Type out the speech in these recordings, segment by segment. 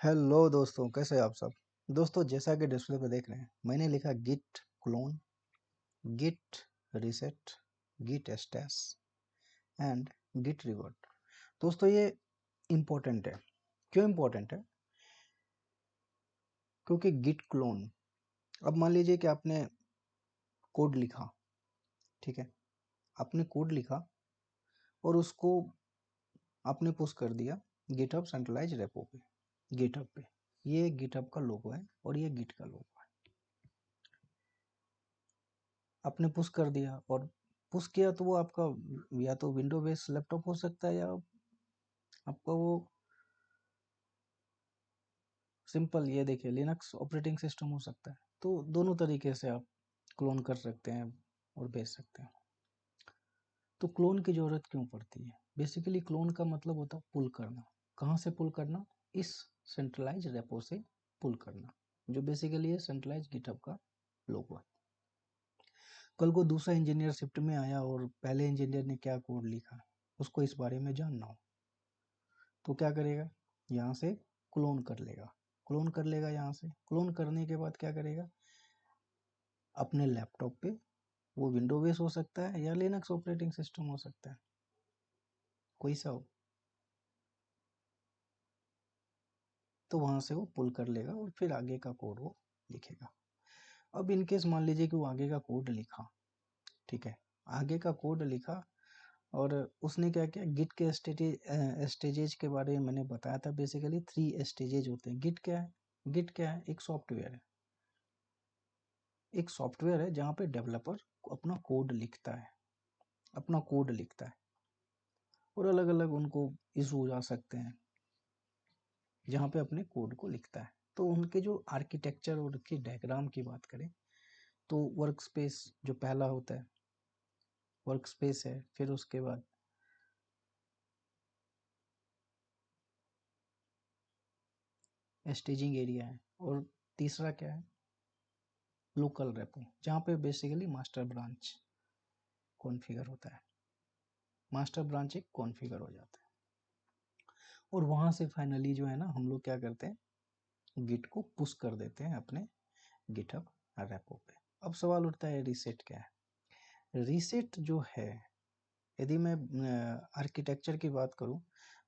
Hello दोस्तों, कैसे हैं आप सब। दोस्तों, जैसा कि डिस्प्ले पे देख रहे हैं, मैंने लिखा git clone, git reset, git stash and git revert. दोस्तों, ये इम्पोर्टेंट है। क्यों इम्पोर्टेंट है? क्योंकि गिट क्लोन, अब मान लीजिए कि आपने कोड लिखा, ठीक है, आपने कोड लिखा और उसको आपने पुश कर दिया गिटहब सेंट्रलाइज रेपो पे, गिटहब पे। ये गिटहब का लोगो है और ये गिट का लोगो है। आपने पुश कर दिया और पुश किया तो वो आपका या तो विंडो बेस्ड लैपटॉप हो सकता है या आपका वो सिंपल, ये देखिए, लिनक्स ऑपरेटिंग सिस्टम हो सकता है। तो दोनों तरीके से आप क्लोन कर सकते हैं और भेज सकते हैं। तो क्लोन की ज़रूरत क्यों पड़ती है? बेसिकली क्लोन का मतलब होता है पुल करना। कहाँ से पुल करना? इस सेंट्रलाइज रेपो से पुल करना, जो बेसिकली है सेंट्रलाइज गिटहब का लोगो है। कल को दूसरा इंजीनियर शिफ्ट में आया और पहले इंजीनियर ने क्या कोड लिखा, उसको इस बारे में जानना हो तो क्या करेगा? यहाँ से क्लोन कर लेगा, क्लोन कर लेगा। यहाँ से क्लोन करने के बाद क्या करेगा? अपने लैपटॉप पे, वो विंडो बेस हो सकता है या लिनक्स ऑपरेटिंग सिस्टम हो सकता है, कोई सा हो, तो वहाँ से वो पुल कर लेगा और फिर आगे का कोड वो लिखेगा। अब इनकेस मान लीजिए कि वो आगे का कोड लिखा, ठीक है, आगे का कोड लिखा और उसने क्या किया, गिट के स्टेजेज के बारे में मैंने बताया था। बेसिकली 3 स्टेजेज होते हैं। गिट क्या है? गिट क्या है? एक सॉफ्टवेयर है। एक सॉफ्टवेयर है जहाँ पे डेवलपर अपना कोड लिखता है, अपना कोड लिखता है और अलग अलग उनको इशू आ सकते हैं जहाँ पे अपने कोड को लिखता है। तो उनके जो आर्किटेक्चर और उनकी डायग्राम की बात करें तो वर्क स्पेस जो पहला होता है, वर्क स्पेस है। फिर उसके बाद स्टेजिंग एरिया है और तीसरा क्या है? लोकल रेपो, जहाँ पे बेसिकली मास्टर ब्रांच कॉन्फ़िगर होता है। मास्टर ब्रांच एक कॉन्फ़िगर हो जाता है और वहाँ से फाइनली जो है ना, हम लोग क्या करते हैं, गिट को पुश कर देते हैं अपने गिटहब रेपो पे। अब सवाल उठता है, रीसेट क्या है? रीसेट जो है, यदि मैं आर्किटेक्चर की बात करूं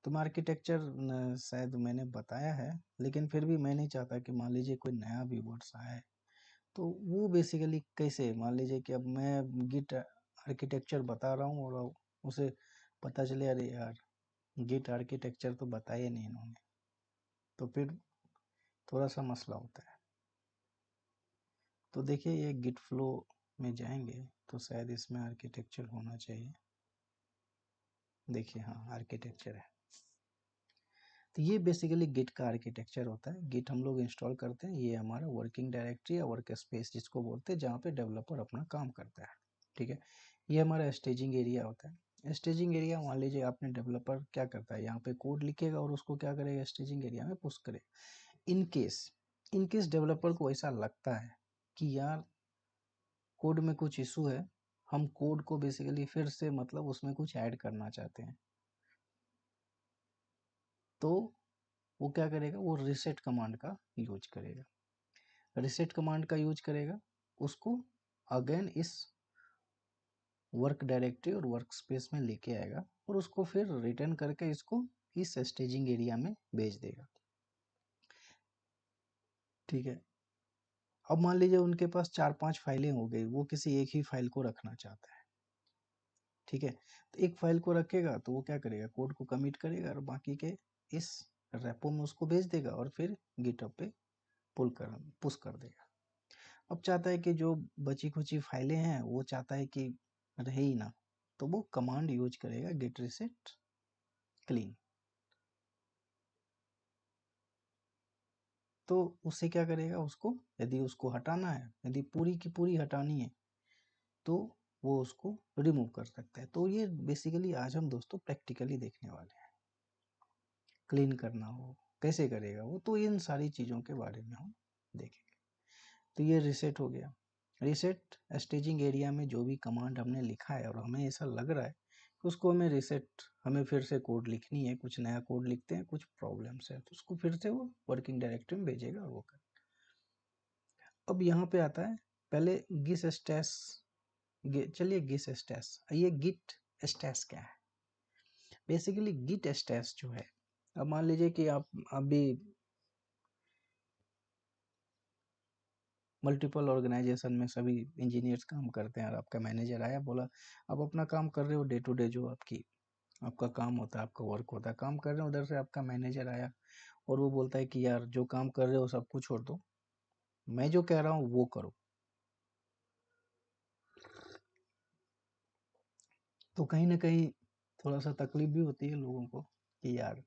तो मैं आर्किटेक्चर शायद मैंने बताया है, लेकिन फिर भी मैं नहीं चाहता कि मान लीजिए कोई नया व्यूवर्स आए तो वो बेसिकली कैसे, मान लीजिए कि अब मैं गिट आर्किटेक्चर बता रहा हूँ और उसे पता चले अरे यार गिट आर्किटेक्चर तो बताया नहीं इन्होंने, तो फिर थोड़ा सा मसला होता है। तो देखिए, ये गिट फ्लो में जाएंगे तो शायद इसमें आर्किटेक्चर होना चाहिए। देखिए, हाँ, आर्किटेक्चर है। तो ये बेसिकली गिट का आर्किटेक्चर होता है। गिट हम लोग इंस्टॉल करते हैं, ये हमारा वर्किंग डायरेक्टरी या वर्क स्पेस जिसको बोलते हैं, जहाँ पे डेवलपर अपना काम करता है, ठीक है। ये हमारा स्टेजिंग एरिया होता है। स्टेजिंग एरिया, मान लीजिए आपने डेवलपर क्या करता है, यहाँ पे कोड लिखेगा और उसको क्या करेगा, स्टेजिंग एरिया में पुश करेगा। इनकेस डेवलपर को ऐसा लगता है कि यार कोड में कुछ इशू है, हम कोड को बेसिकली फिर से मतलब उसमें कुछ ऐड करना चाहते हैं, तो वो क्या करेगा, वो रिसेट कमांड का यूज करेगा। रिसेट कमांड का यूज करेगा, उसको अगेन इस वर्क डायरेक्टरी और वर्क स्पेस में लेके आएगा और उसको फिर रिटर्न करके इसको इस स्टेजिंग एरिया में भेज देगा, ठीक है। अब मान लीजिए उनके पास 4-5 फाइलें हो गई, वो किसी एक ही फाइल को रखना चाहता है, ठीक है। तो एक फाइल को रखेगा तो वो क्या करेगा, कोड को कमिट करेगा और बाकी के इस रेपो में उसको भेज देगा और फिर गिटहब पे पुश कर देगा। अब चाहता है कि जो बची खुची फाइलें हैं वो चाहता है कि रहे ही ना, तो वो कमांड यूज करेगा गेट रिसेट क्लीन। तो उससे क्या करेगा, उसको यदि उसको हटाना है, यदि पूरी की पूरी हटानी है तो वो उसको रिमूव कर सकता है। तो ये बेसिकली आज हम दोस्तों प्रैक्टिकली देखने वाले हैं। क्लीन करना हो कैसे करेगा वो, तो इन सारी चीज़ों के बारे में हम देखेंगे। तो ये रीसेट हो गया। रीसेट स्टेजिंग एरिया में जो भी कमांड हमने लिखा है और हमें ऐसा लग रहा है उसको हमें रीसेट, हमें फिर से कोड लिखनी है, कुछ नया कोड लिखते हैं, कुछ प्रॉब्लम्स है तो उसको फिर से वो वर्किंग डायरेक्टरी में भेजेगा और वो कर। अब यहाँ पे आता है पहले गिस स्टैश, चलिए गिस स्टैश, ये गिट स्टैश क्या है? बेसिकली गिट स्टैश जो है, अब मान लीजिए कि आप अभी मल्टीपल ऑर्गेनाइजेशन में सभी इंजीनियर्स काम करते हैं और आपका मैनेजर आया, बोला आप अपना काम कर रहे हो डे टू डे, जो आपका काम होता है, आपका वर्क होता है, काम कर रहे हो, उधर से आपका मैनेजर आया और वो बोलता है कि यार जो काम कर रहे हो सब कुछ छोड़ दो, मैं जो कह रहा हूँ वो करो। तो कहीं ना कहीं थोड़ा सा तकलीफ भी होती है लोगों को कि यार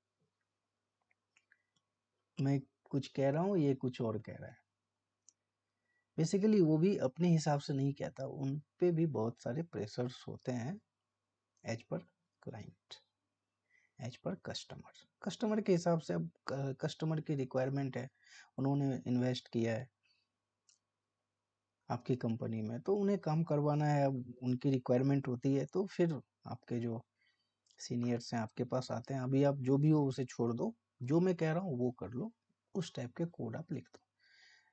मैं कुछ कह रहा हूँ, ये कुछ और कह रहा है। बेसिकली वो भी अपने हिसाब से नहीं कहता, उन पे भी बहुत सारे प्रेशर्स होते हैं as per client, as per customer. Customer के हिसाब से, अब कस्टमर की रिक्वायरमेंट है, उन्होंने इन्वेस्ट किया है आपकी कंपनी में, तो उन्हें काम करवाना है, अब उनकी रिक्वायरमेंट होती है, तो फिर आपके जो सीनियर्स हैं आपके पास आते हैं, अभी आप जो भी हो उसे छोड़ दो, जो मैं कह रहा हूँ वो कर लो, उस टाइप के कोड आप लिख दो।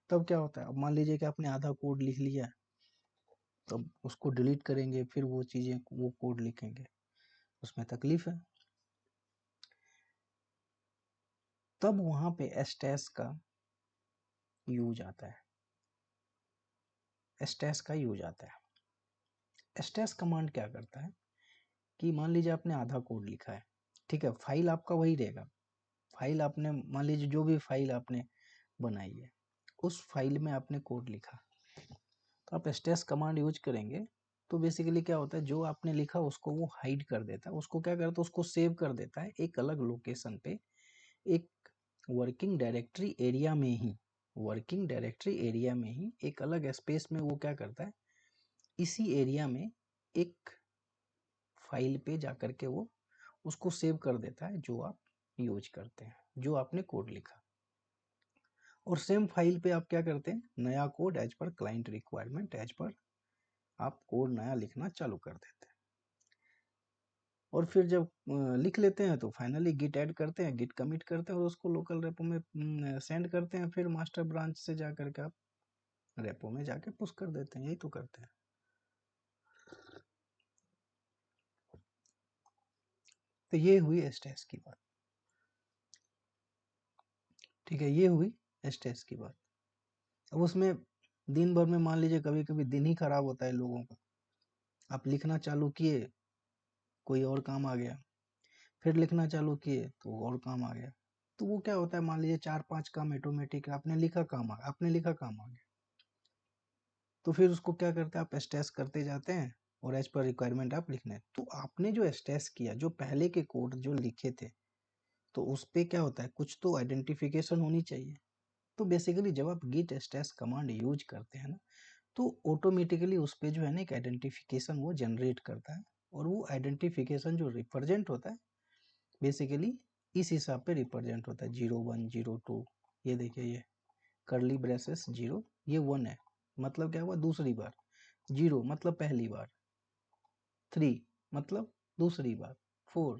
तब क्या होता है, अब मान लीजिए कि आपने आधा कोड लिख लिया है, तब उसको डिलीट करेंगे, फिर वो चीज़ें वो कोड लिखेंगे, उसमें तकलीफ है। तब वहाँ पे स्टैश का यूज आता है, स्टैश का यूज आता है। स्टैश कमांड क्या करता है कि मान लीजिए आपने आधा कोड लिखा है, ठीक है, फाइल आपका वही रहेगा, फाइल आपने मान लीजिए जो भी फाइल आपने बनाई है उस फाइल में आपने कोड लिखा, तो आप स्टैश कमांड यूज करेंगे तो बेसिकली क्या होता है, जो आपने लिखा उसको वो हाइड कर देता है, उसको क्या करता है, उसको सेव कर देता है एक अलग लोकेशन पे, एक वर्किंग डायरेक्टरी एरिया में ही, वर्किंग डायरेक्टरी एरिया में ही एक अलग स्पेस में वो क्या करता है, इसी एरिया में एक फाइल पे जा करके वो उसको सेव कर देता है जो आप यूज करते हैं, जो आपने कोड लिखा। और सेम फाइल पे आप क्या करते हैं, नया code as per client requirement, as per आप कोड नया लिखना चालू कर देते हैं। और फिर जब लिख लेते हैं तो फाइनली गिट ऐड करते हैं, गिट कमिट करते हैं और उसको लोकल रेपो में सेंड करते हैं, फिर मास्टर ब्रांच से जा करके आप रेपो में जाके पुश कर देते हैं, यही तो करते हैं। तो ये हुई स्टेस की बात, ठीक है, ये हुई स्टेस की बात। अब उसमें दिन भर में मान लीजिए कभी कभी दिन ही खराब होता है लोगों का, आप लिखना चालू किए कोई और काम आ गया, फिर लिखना चालू किए तो और काम आ गया, तो वो क्या होता है, मान लीजिए 4-5 काम ऑटोमेटिक आपने लिखा काम आ गया, तो फिर उसको क्या करते हैं, आप स्टेस करते जाते हैं और एज पर रिक्वायरमेंट आप लिखने, तो आपने जो स्टेस किया, जो पहले के कोड जो लिखे थे, तो उस पे क्या होता है, कुछ तो आइडेंटिफिकेशन होनी चाहिए। तो बेसिकली जब आप गिट स्टेस कमांड यूज करते हैं ना, तो ऑटोमेटिकली उस पे जो है ना एक आइडेंटिफिकेशन वो जनरेट करता है, और वो आइडेंटिफिकेशन जो रिप्रेजेंट होता है बेसिकली इस हिसाब पे रिप्रेजेंट होता है, 01 02, ये देखिए ये करली ब्रेसेस 0, ये 1 है, मतलब क्या हुआ, दूसरी बार, 0 मतलब पहली बार, 3 मतलब दूसरी बार, 4,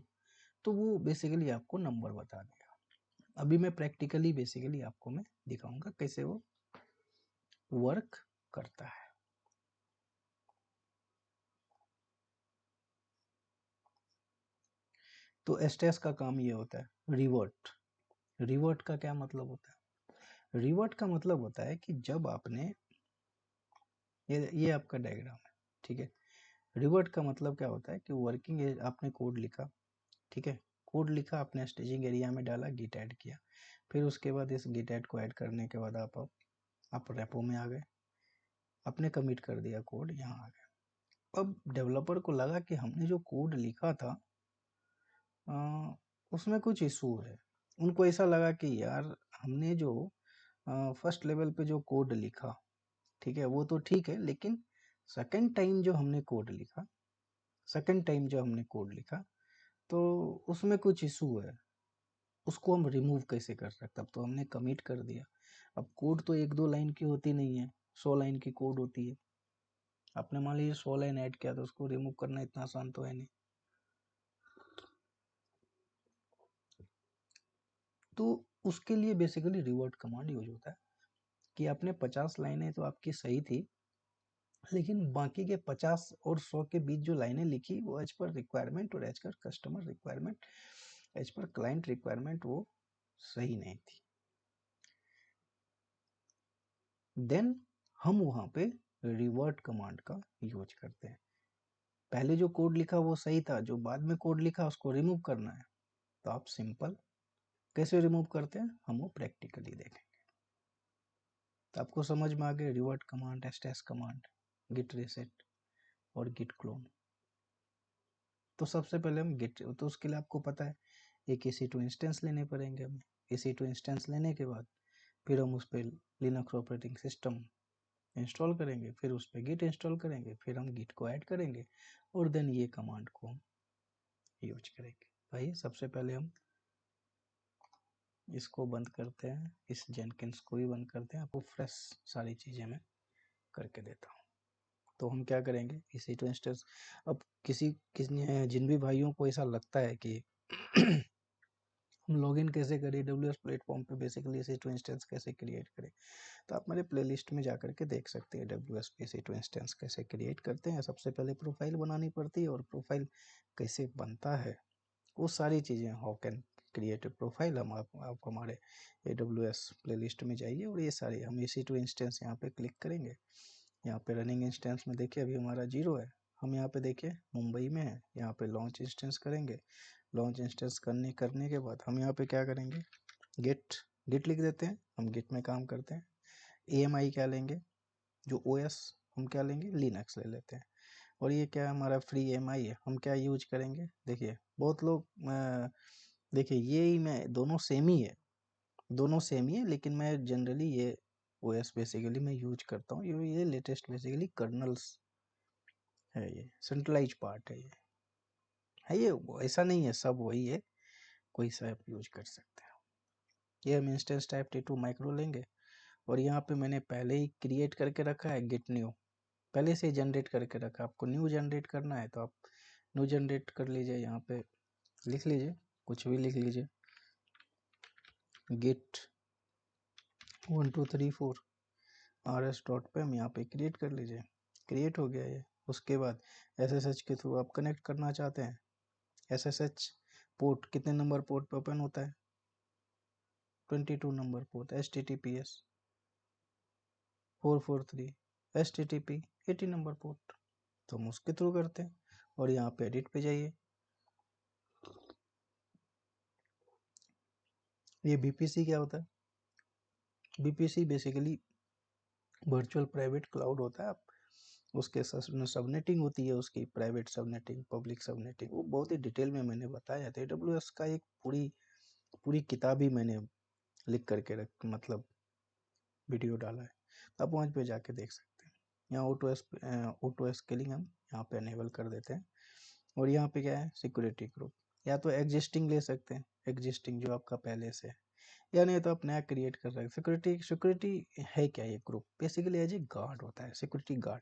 तो वो बेसिकली आपको नंबर बता देगा। अभी मैं प्रैक्टिकली बेसिकली आपको मैं दिखाऊंगा कैसे वो वर्क करता है। तो स्टेस का काम ये होता है रिवर्ट। रिवर्ट का क्या मतलब होता है, रिवर्ट का मतलब होता है कि जब आपने ये आपका डायग्राम है, ठीक है, रिवर्ट का मतलब क्या होता है कि वर्किंग आपने कोड लिखा, ठीक है, कोड लिखा आपने स्टेजिंग एरिया में डाला, गिट ऐड किया, फिर उसके बाद इस गिट ऐड को ऐड करने के बाद आप रेपो में आ गए, आपने कमिट कर दिया कोड, यहाँ आ गए। अब डेवलपर को लगा कि हमने जो कोड लिखा था उसमें कुछ इशू है, उनको ऐसा लगा कि यार हमने जो फर्स्ट लेवल पे जो कोड लिखा, ठीक है, वो तो ठीक है, लेकिन सेकंड टाइम जो हमने कोड लिखा, सेकंड टाइम जो हमने कोड लिखा तो उसमें कुछ इशू है, उसको हम रिमूव कैसे कर सकते, अब तो हमने कमिट कर दिया, अब कोड तो 1-2 लाइन की होती नहीं है, 100 लाइन की कोड होती है, आपने मान लीजिए 100 लाइन ऐड किया तो उसको रिमूव करना इतना आसान तो है नहीं। तो उसके लिए बेसिकली रिवर्ट कमांड यूज होता है कि आपने 50 लाइनें तो आपकी सही थी, लेकिन बाकी के 50 और 100 के बीच जो लाइनें लिखी वो एज पर रिक्वायरमेंट और as per customer requirement, as per client requirement वो सही नहीं थी। देन हम वहाँ पे रिवर्ट कमांड का यूज करते हैं। पहले जो कोड लिखा वो सही था, जो बाद में कोड लिखा उसको रिमूव करना है, तो आप सिंपल कैसे रिमूव करते हैं हम वो प्रैक्टिकली देखेंगे। तो आपको समझ में आ गया revert command, stash command, git reset और गिट क्लोन। तो सबसे पहले हम गिट, तो उसके लिए आपको पता है एक EC2 इंस्टेंस लेने पड़ेंगे हमें। EC2 इंस्टेंस लेने के बाद फिर हम उस पर लिनक्स ऑपरेटिंग सिस्टम इंस्टॉल करेंगे, फिर उस पर गिट इंस्टॉल करेंगे, फिर हम गिट को ऐड करेंगे और देन ये कमांड को हम यूज करेंगे। भाई सबसे पहले हम इसको बंद करते हैं, इस जेनकिंस को भी बंद करते हैं, आपको फ्रेश सारी चीज़ें मैं करके देता हूँ। तो हम क्या करेंगे EC2 इंस्टेंस, अब जिन भी भाइयों को ऐसा लगता है कि हम लॉगिन कैसे करें AWS प्लेटफॉर्म पे, बेसिकली EC2 इंस्टेंस कैसे क्रिएट करें, तो आप मेरे प्लेलिस्ट में जाकर के देख सकते हैं AWS पे EC2 इंस्टेंस कैसे क्रिएट करते हैं। सबसे पहले प्रोफाइल बनानी पड़ती है और प्रोफाइल कैसे बनता है वो सारी चीज़ें, how can create a profile, हम आप हमारे AWS प्लेलिस्ट में जाइए और ये सारी हम EC2 इंस्टेंस यहाँ पे क्लिक करेंगे। यहाँ पे रनिंग इंस्टेंस में देखिए अभी हमारा 0 है, हम यहाँ पे देखिए मुंबई में है, यहाँ पे लॉन्च इंस्टेंस करेंगे। लॉन्च इंस्टेंस करने के बाद हम यहाँ पे क्या करेंगे, गिट लिख देते हैं, हम गिट में काम करते हैं। AMI क्या लेंगे, जो OS हम क्या लेंगे, लिनक्स ले लेते हैं। और ये क्या हमारा फ्री AMI है, हम क्या यूज करेंगे, देखिए बहुत लोग देखिए ये ही मैं दोनों सेम ही है, लेकिन मैं जनरली ये OS बेसिकली मैं यूज करता हूँ, ये लेटेस्ट बेसिकली कर्नल्स है, ये सेंट्रलाइज पार्ट है ये ऐसा नहीं है सब वही है, कोई सा आप यूज कर सकते हैं। ये हम इंस्टेंस टाइप T2 माइक्रो लेंगे और यहाँ पे मैंने पहले ही क्रिएट करके रखा है गिट न्यू, पहले से जनरेट करके रखा। आपको न्यू जनरेट करना है तो आप न्यू जनरेट कर लीजिए, यहाँ पे लिख लीजिए, कुछ भी लिख लीजिए, गिट 1234 RS डॉट पे हम यहाँ पे क्रिएट कर लीजिए, क्रिएट हो गया ये। उसके बाद SSH के थ्रू आप कनेक्ट करना चाहते हैं, SSH पोर्ट कितने नंबर पोर्ट पे ओपन होता है, 22 number port, HTTPS 443, HTTP 80 number port, तो हम उसके थ्रू करते हैं। और यहाँ पे एडिट पे जाइए, ये BPC क्या होता है, BPC basically virtual private cloud होता है। आप उसके सबनेटिंग होती है, उसकी प्राइवेट सबनेटिंग, पब्लिक सबनेटिंग, वो बहुत ही डिटेल में मैंने बताया था। AWS का एक पूरी किताब ही मैंने लिख करके मतलब वीडियो डाला है, तो आप वहाँ पे जाके देख सकते हैं। यहाँ ऑटो स्केलिंग हम यहाँ पे अनेबल कर देते हैं। और यहाँ पे क्या है, सिक्योरिटी ग्रुप, या तो एग्जिस्टिंग ले सकते हैं, एग्जिस्टिंग जो आपका पहले से है, या नहीं तो आप नया क्रिएट कर सकते हैं। सिक्योरिटी है क्या, ये group basically as a guard होता है, सिक्योरिटी गार्ड।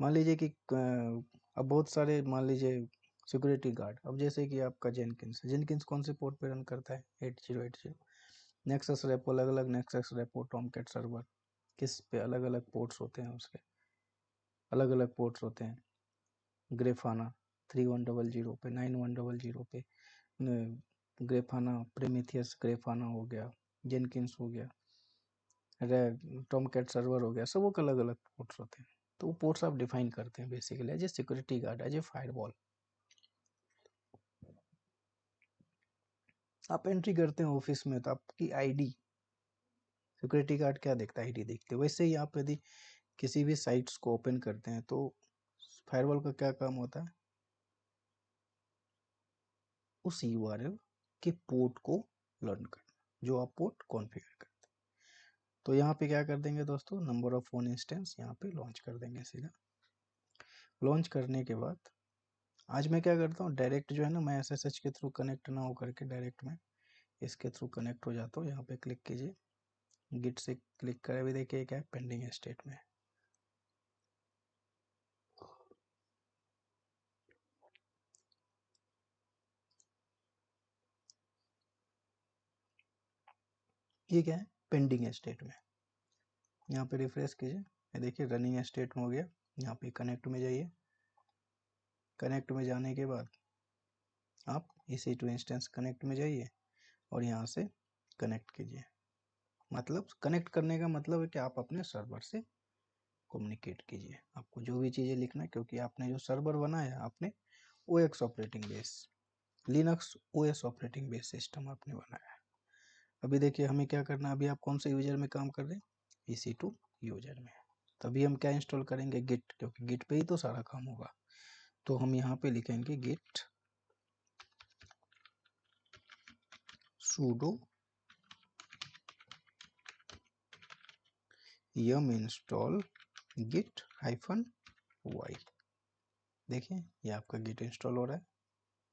मान लीजिए कि अब बहुत सारे, मान लीजिए सिक्योरिटी गार्ड, अब जैसे कि आपका जेनकिंस कौन से पोर्ट पे रन करता है, 8080। नेक्सस रेपो, अलग अलग नेक्सस रेपो, टॉमकैट सर्वर, किस पे अलग अलग पोर्ट्स होते हैं, उसके अलग अलग पोर्ट्स होते हैं। ग्रेफाना 3100 पे, 9100 पे, ग्रेफाना, प्रीमिथियस ग्रेफाना हो गया, जेनकिंस हो गया, टॉमकैट सर्वर हो गया, सब के अलग अलग पोर्ट्स होते हैं। तो वो पोर्ट्स आप डिफाइन करते हैं basically as a security guard, as a firewall. आप एंट्री करते हैं ऑफिस में तो आपकी आईडी, सिक्योरिटी गार्ड क्या देखता है, आईडी देखते हैं। वैसे ही आप यदि किसी भी साइट्स को ओपन करते हैं तो फायरवॉल का क्या काम होता है, उस URL के पोर्ट को लर्न करना, जो आप पोर्ट कॉन्फ़िगर करते हैं। तो यहाँ पे क्या कर देंगे दोस्तों, नंबर ऑफ फोन इंस्टेंस यहाँ पे लॉन्च कर देंगे सीधा। लॉन्च करने के बाद आज मैं क्या करता हूँ, डायरेक्ट जो है ना, मैं SSH के थ्रू कनेक्ट ना हो करके डायरेक्ट मैं इसके थ्रू कनेक्ट हो जाता हूँ। यहाँ पे क्लिक कीजिए, गिट से क्लिक करे, भी देखिए क्या पेंडिंग स्टेट में। ये क्या है, पेंडिंग स्टेट में। यहाँ पे रिफ्रेश कीजिए, ये देखिए रनिंग स्टेट में हो गया। यहाँ पे कनेक्ट में जाइए, कनेक्ट में जाने के बाद आप EC2 इंस्टेंस कनेक्ट में जाइए और यहाँ से कनेक्ट कीजिए। मतलब कनेक्ट करने का मतलब है कि आप अपने सर्वर से कम्युनिकेट कीजिए। आपको जो भी चीज़ें लिखना है, क्योंकि आपने जो सर्वर बनाया आपने OX operating base, Linux OS operating base system आपने बनाया है। अभी देखिए हमें क्या करना है, अभी आप कौन से यूजर में काम कर रहे हैं, EC2 यूजर में। तभी हम क्या इंस्टॉल करेंगे, गिट, क्योंकि गिट पे ही तो सारा काम होगा। तो हम यहाँ पे लिखेंगे Git sudo yum install git -y। देखिए ये आपका गिट इंस्टॉल हो रहा है,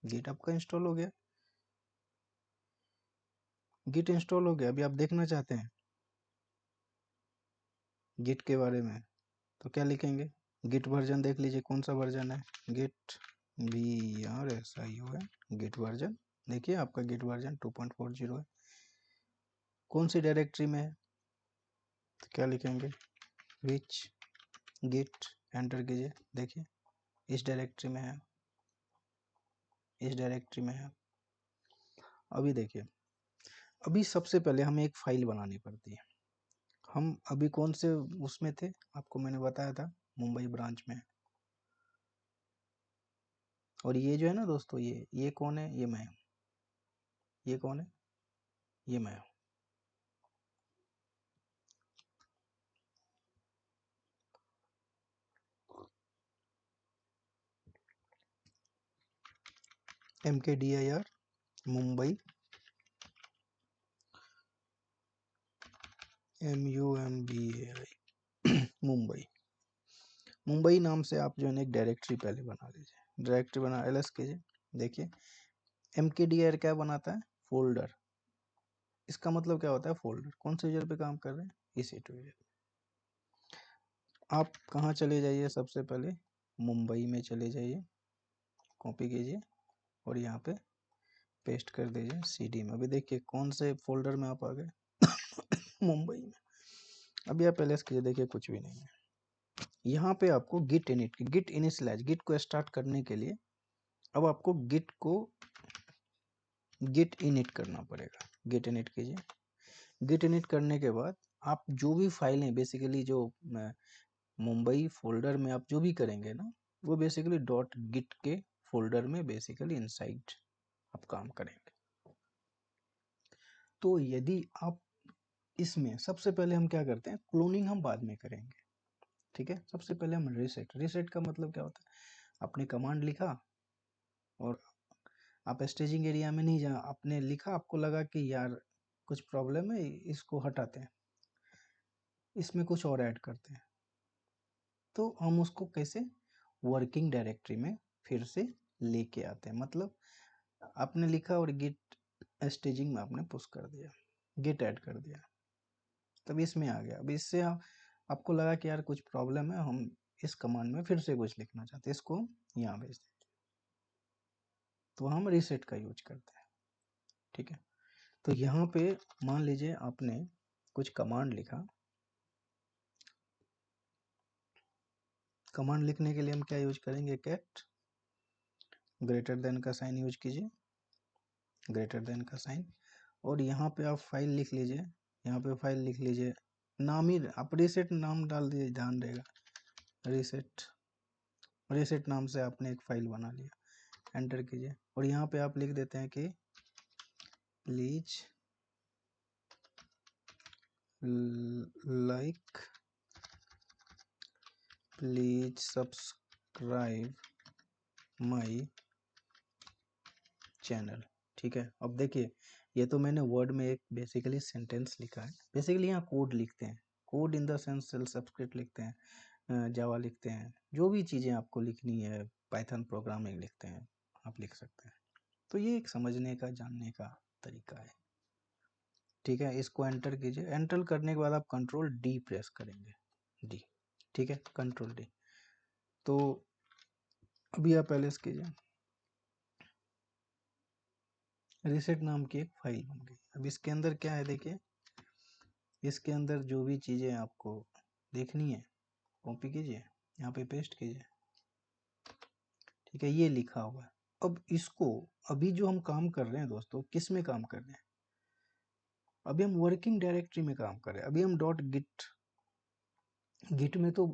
गिट आपका इंस्टॉल हो गया, गिट इंस्टॉल हो गया। अभी आप देखना चाहते हैं गिट के बारे में, तो क्या लिखेंगे, गिट वर्जन देख लीजिए कौन सा वर्जन है, गिट VRSION गिट वर्जन। देखिए आपका गिट वर्जन 2.40 है। कौन सी डायरेक्टरी में है, तो क्या लिखेंगे, विच गिट, एंटर कीजिए। देखिए इस डायरेक्टरी में है, इस डायरेक्टरी में है। अभी देखिए, अभी सबसे पहले हमें एक फाइल बनानी पड़ती है। हम अभी कौन से उसमें थे, आपको मैंने बताया था मुंबई ब्रांच में। और ये जो है ना दोस्तों, ये कौन है, ये मैं हूँ। ये कौन है, ये मैं हूँ। MKDIR Mumbai, MUMBAI Mumbai. मुंबई नाम से आप जो है ना एक डायरेक्टरी पहले बना लीजिए, डायरेक्टरी बना LS कीजिए। देखिए MKDIR क्या बनाता है, फोल्डर। इसका मतलब क्या होता है, फोल्डर। कौन से यूजर पे काम कर रहे हैं, EC2 यूजर। आप कहाँ चले जाइए, सबसे पहले मुंबई में चले जाइए, कॉपी कीजिए और यहाँ पे पेस्ट कर दीजिए CD में। अभी देखिए कौन से फोल्डर में आप आ गए मुंबई में। अभी आप LS कीजिए, देखिए कुछ भी नहीं है। यहाँ पे आपको गिट इनिशियलाइज, गिट को स्टार्ट करने के लिए अब आपको गिट इनिट करना पड़ेगा। गिट इनिट कीजिए। गिट इनिट करने के बाद आप जो भी फाइलें, बेसिकली जो मुंबई फोल्डर में आप जो भी करेंगे ना, वो बेसिकली .git के फोल्डर में बेसिकली इनसाइड आप काम करेंगे। तो यदि आप इसमें, सबसे पहले हम क्या करते हैं, क्लोनिंग हम बाद में करेंगे, ठीक है। सबसे पहले हम रीसेट का मतलब क्या होता है, आपने कमांड लिखा और आप स्टेजिंग एरिया में नहीं जा, आपने लिखा, आपको लगा कि यार कुछ प्रॉब्लम है, इसको हटाते हैं, इसमें कुछ और ऐड करते हैं। तो हम उसको कैसे, वर्किंग डायरेक्टरी में फिर से लेके आते हैं। मतलब आपने लिखा और गिट स्टेजिंग में आपने पुश कर दिया, गिट ऐड कर दिया, तब इसमें आ गया। अब इससे आपको लगा कि यार कुछ प्रॉब्लम है, हम इस कमांड में फिर से कुछ लिखना चाहते हैं, इसको यहाँ भेज देते, तो हम रीसेट का यूज करते हैं, ठीक है। तो यहाँ पे मान लीजिए आपने कुछ कमांड लिखा, कमांड लिखने के लिए हम क्या यूज करेंगे, कैट ग्रेटर देन का साइन यूज कीजिए, ग्रेटर देन का साइन। और यहाँ पे आप फाइल लिख लीजिए, यहाँ पे फाइल लिख लीजिए, नाम ही आप रीसेट नाम डाल दीजिए, ध्यान रहेगा। रीसेट नाम से आपने एक फाइल बना लिया, एंटर कीजिए। और यहाँ पे आप लिख देते हैं कि please like, please subscribe my channel, ठीक है। अब देखिए ये तो मैंने वर्ड में एक बेसिकली सेंटेंस लिखा है, बेसिकली यहाँ कोड लिखते हैं, code in the sense cell subscript लिखते हैं, जावा लिखते हैं, जो भी चीज़ें आपको लिखनी है, पाइथन प्रोग्रामिंग लिखते हैं, आप लिख सकते हैं। तो ये एक समझने का, जानने का तरीका है, ठीक है। इसको एंटर कीजिए, एंटर करने के बाद आप कंट्रोल D प्रेस करेंगे, D, ठीक है, कंट्रोल D। तो अभी आप पहले कीजिए, रीसेट नाम की एक फाइल बन गई। अब इसके अंदर क्या है देखिए, इसके अंदर जो भी चीज़ें आपको देखनी है कॉपी कीजिए, यहाँ पे पेस्ट कीजिए, ठीक है, ये लिखा हुआ है। अब इसको अभी जो हम काम कर रहे हैं दोस्तों, किस में काम कर रहे हैं? अभी हम वर्किंग डायरेक्टरी में काम कर रहे हैं। अभी हम गिट में तो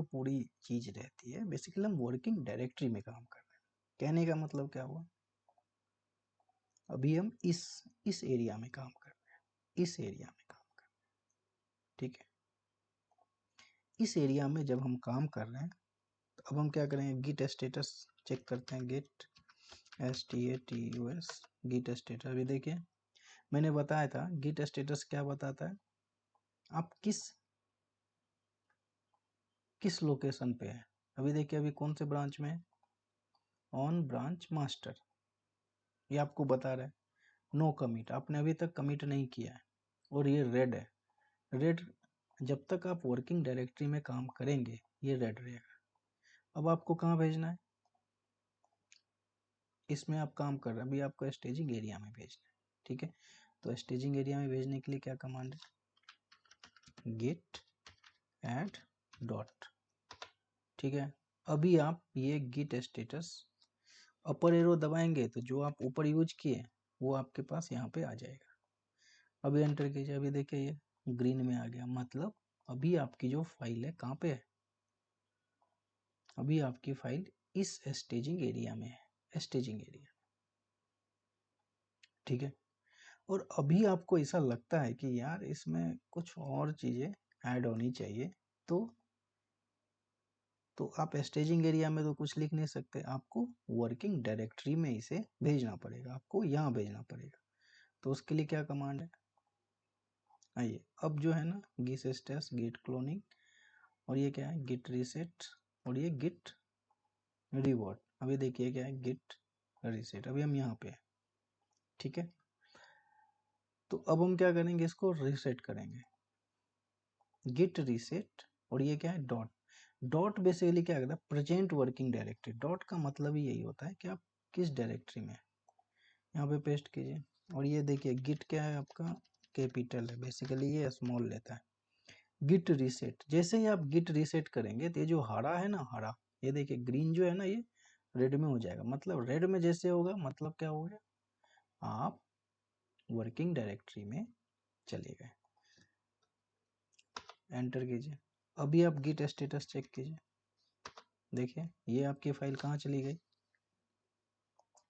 पूरी चीज रहती है, बेसिकली हम वर्किंग डायरेक्टरी में काम कर रहे हैं। कहने का मतलब क्या हुआ, अभी हम इस एरिया में काम कर रहे हैं, इस एरिया में काम कर रहे हैं, ठीक है। इस एरिया में जब हम काम कर रहे हैं तो अब हम क्या करेंगे, गिट स्टेटस चेक करते हैं। Git STATUS git status. अभी देखिए मैंने बताया था गिट स्टेटस क्या बताता है, आप किस लोकेशन पे है। अभी देखिए अभी कौन से ब्रांच में है, ऑन ब्रांच मास्टर, ये आपको बता रहा है नो कमिट, आपने अभी तक कमिट नहीं किया है। और ये रेड है, रेड जब तक आप वर्किंग डायरेक्टरी में काम करेंगे ये रेड रहेगा। अब आपको कहाँ भेजना है, इसमें आप काम कर रहे हैं, अभी आपको स्टेजिंग एरिया में भेजना है, ठीक है। तो स्टेजिंग एरिया में भेजने के लिए क्या कमांड है, गिट एड डॉट, ठीक है। अभी आप ये गिट स्टेटस अपर एरो दबाएंगे तो जो आप ऊपर यूज किए वो आपके पास यहाँ पे आ जाएगा। अभी एंटर कीजिए, अभी देखिए ये ग्रीन में आ गया, मतलब अभी आपकी जो फाइल है कहाँ पे है, अभी आपकी फाइल इस स्टेजिंग एरिया में है, स्टेजिंग एरिया, ठीक है। और अभी आपको ऐसा लगता है कि यार इसमें कुछ और चीजें ऐड होनी चाहिए, तो आप स्टेजिंग एरिया में तो कुछ लिख नहीं सकते, आपको वर्किंग डायरेक्टरी में इसे भेजना पड़ेगा, आपको यहाँ भेजना पड़ेगा। तो उसके लिए क्या कमांड है, आइए अब जो है ना गिट स्टेटस गिट क्लोनिंग, और ये क्या है गिट रीसेट, और ये गिट रिवॉर्ड। अभी देखिए क्या है गिट रीसेट, अभी हम यहाँ पे है, ठीक है। तो अब हम क्या करेंगे, इसको रीसेट करेंगे, गिट रीसेट, और ये क्या है डॉट। डॉट बेसिकली क्या करता है, प्रेजेंट वर्किंग डायरेक्टरी। डॉट का मतलब ही यही होता है कि आप किस डायरेक्टरी में, यहाँ पे पेस्ट कीजिए। और ये देखिए गिट क्या है आपका, कैपिटल है, बेसिकली ये स्मॉल लेता है। गिट रीसेट, जैसे ही आप गिट रीसेट करेंगे तो ये जो हरा है ना, हरा, ये देखिए ग्रीन जो है ना ये रेड में हो जाएगा। मतलब रेड में जैसे होगा मतलब क्या हो गया, आप वर्किंग डायरेक्टरी में चले गए। एंटर कीजिए, अभी आप गिट स्टेटस चेक कीजिए, देखिए ये आपकी फाइल कहाँ चली गई,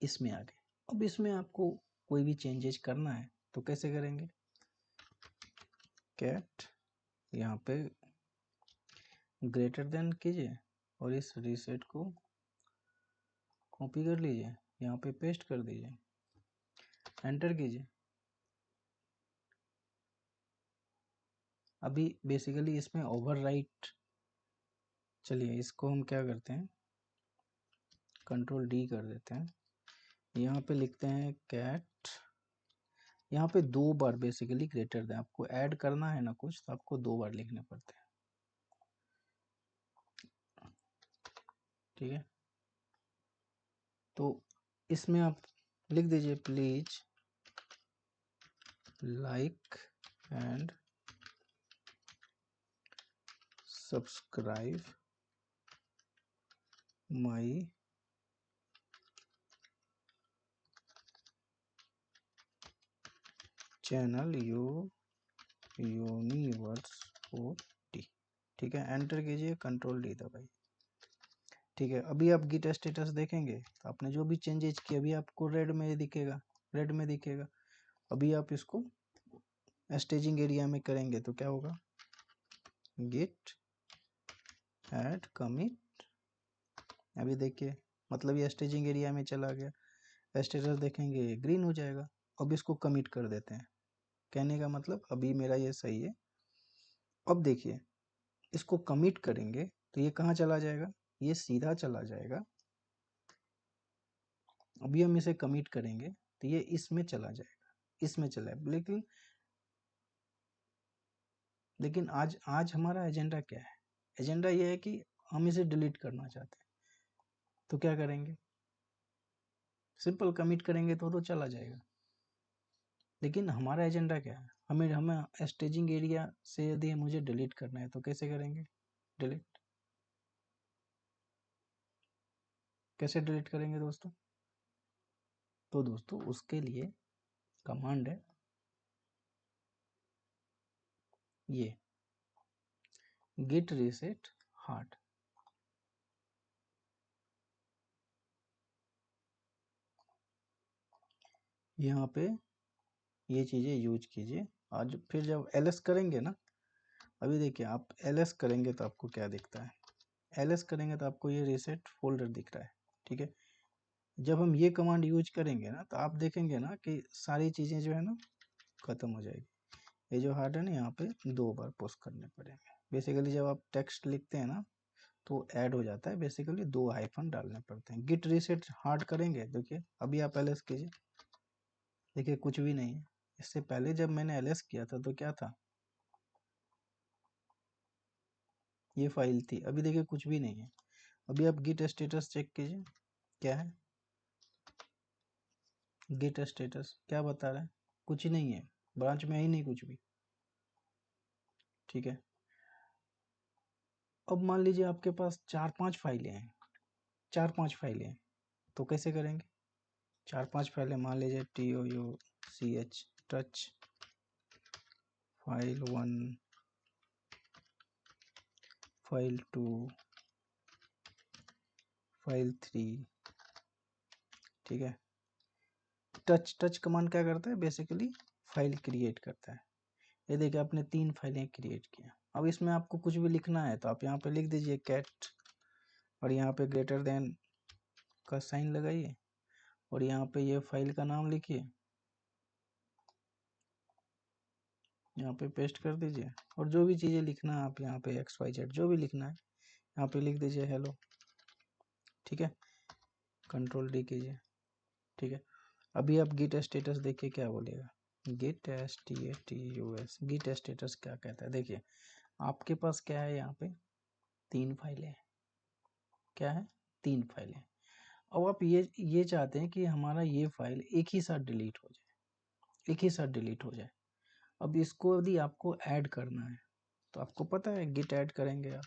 इसमें आ गई। अब इसमें आपको कोई भी चेंजेस करना है तो कैसे करेंगे, कैट यहाँ पे ग्रेटर देन कीजिए और इस रीसेट को कॉपी कर लीजिए, यहाँ पे पेस्ट कर दीजिए, एंटर कीजिए। अभी बेसिकली इसमें ओवरराइट, चलिए इसको हम क्या करते हैं, कंट्रोल D कर देते हैं। यहाँ पे लिखते हैं कैट, यहाँ पे 2 बार बेसिकली ग्रेटर देन, आपको ऐड करना है ना कुछ तो आपको 2 बार लिखने पड़ते हैं, ठीक है। तो इसमें आप लिख दीजिए please like and subscribe my channel यूनिवर्स4D, ठीक है। एंटर कीजिए, कंट्रोल D दबाइए, ठीक है। अभी आप गिट स्टेटस देखेंगे तो आपने जो भी चेंजेस किए अभी आपको रेड में दिखेगा, रेड में दिखेगा। अभी आप इसको स्टेजिंग एरिया में करेंगे तो क्या होगा, गिट ऐड कमिट, अभी देखिए मतलब ये स्टेजिंग एरिया में चला गया, स्टेटस देखेंगे ग्रीन हो जाएगा। अब इसको कमिट कर देते हैं, कहने का मतलब अभी मेरा ये सही है। अब देखिए इसको कमिट करेंगे तो ये कहाँ चला जाएगा, ये सीधा चला जाएगा। अभी हम इसे कमिट करेंगे तो ये इसमें चला जाएगा, इसमें चला है। लेकिन आज हमारा एजेंडा क्या है, एजेंडा ये है कि हम इसे डिलीट करना चाहते हैं। तो क्या करेंगे, सिंपल कमिट करेंगे तो चला जाएगा। लेकिन हमारा एजेंडा क्या है, हमें हमें स्टेजिंग एरिया से यदि मुझे डिलीट करना है तो कैसे करेंगे? डिलीट कैसे डिलीट करेंगे दोस्तों? तो दोस्तों उसके लिए कमांड है ये git reset hard। यहाँ पे ये चीज़ें यूज कीजिए। आज फिर जब ls करेंगे ना, अभी देखिए आप ls करेंगे तो आपको क्या दिखता है? ls करेंगे तो आपको ये रीसेट फोल्डर दिख रहा है, ठीक है। जब हम ये कमांड यूज करेंगे ना तो आप देखेंगे ना कि सारी चीज़ें जो है ना खत्म हो जाएगी। ये जो हार्ड है ना यहाँ पे 2 बार पुश करने पड़ेंगे। बेसिकली जब आप टेक्स्ट लिखते हैं ना तो ऐड हो जाता है, बेसिकली 2 हाइफन डालने पड़ते हैं। गिट रीसेट हार्ड करेंगे, देखिए अभी आप ls कीजिए, देखिए कुछ भी नहीं है। इससे पहले जब मैंने ls किया था तो क्या था? ये फाइल थी। अभी देखिए कुछ भी नहीं है। अभी आप गिट स्टेटस चेक कीजिए, क्या है? गिट स्टेटस क्या बता रहा है? कुछ नहीं है, ब्रांच में है ही नहीं कुछ भी, ठीक है। अब मान लीजिए आपके पास 4-5 फाइलें हैं, 4-5 फाइलें हैं, तो कैसे करेंगे? 4-5 फाइलें मान लीजिए touch touch file 1, file 2, file 3, ठीक है। टच कमांड क्या करता है? बेसिकली फाइल क्रिएट करता है। ये देखिए आपने 3 फाइलें क्रिएट किया। अब इसमें आपको कुछ भी लिखना है तो आप यहाँ पे लिख दीजिए कैट, और यहाँ पे ग्रेटर देन का साइन लगाइए, और यहाँ पे ये फाइल का नाम लिखिए, यहाँ पे पेस्ट कर दीजिए, और जो भी चीज़ें लिखना है आप यहाँ पे XYZ जो भी लिखना है यहाँ पे लिख दीजिए हेलो, ठीक है। कंट्रोल D कीजिए, ठीक है। अभी आप गिट स्टेटस देखिए क्या बोलेगा, गिट status। गिट स्टेटस क्या कहता है? देखिए आपके पास क्या है, यहाँ पे 3 फाइलें हैं। क्या है? 3 फाइलें। अब आप ये चाहते हैं कि हमारा ये फाइल एक ही साथ डिलीट हो जाए, एक ही साथ डिलीट हो जाए। अब इसको यदि आपको ऐड करना है तो आपको पता है गिट ऐड करेंगे आप,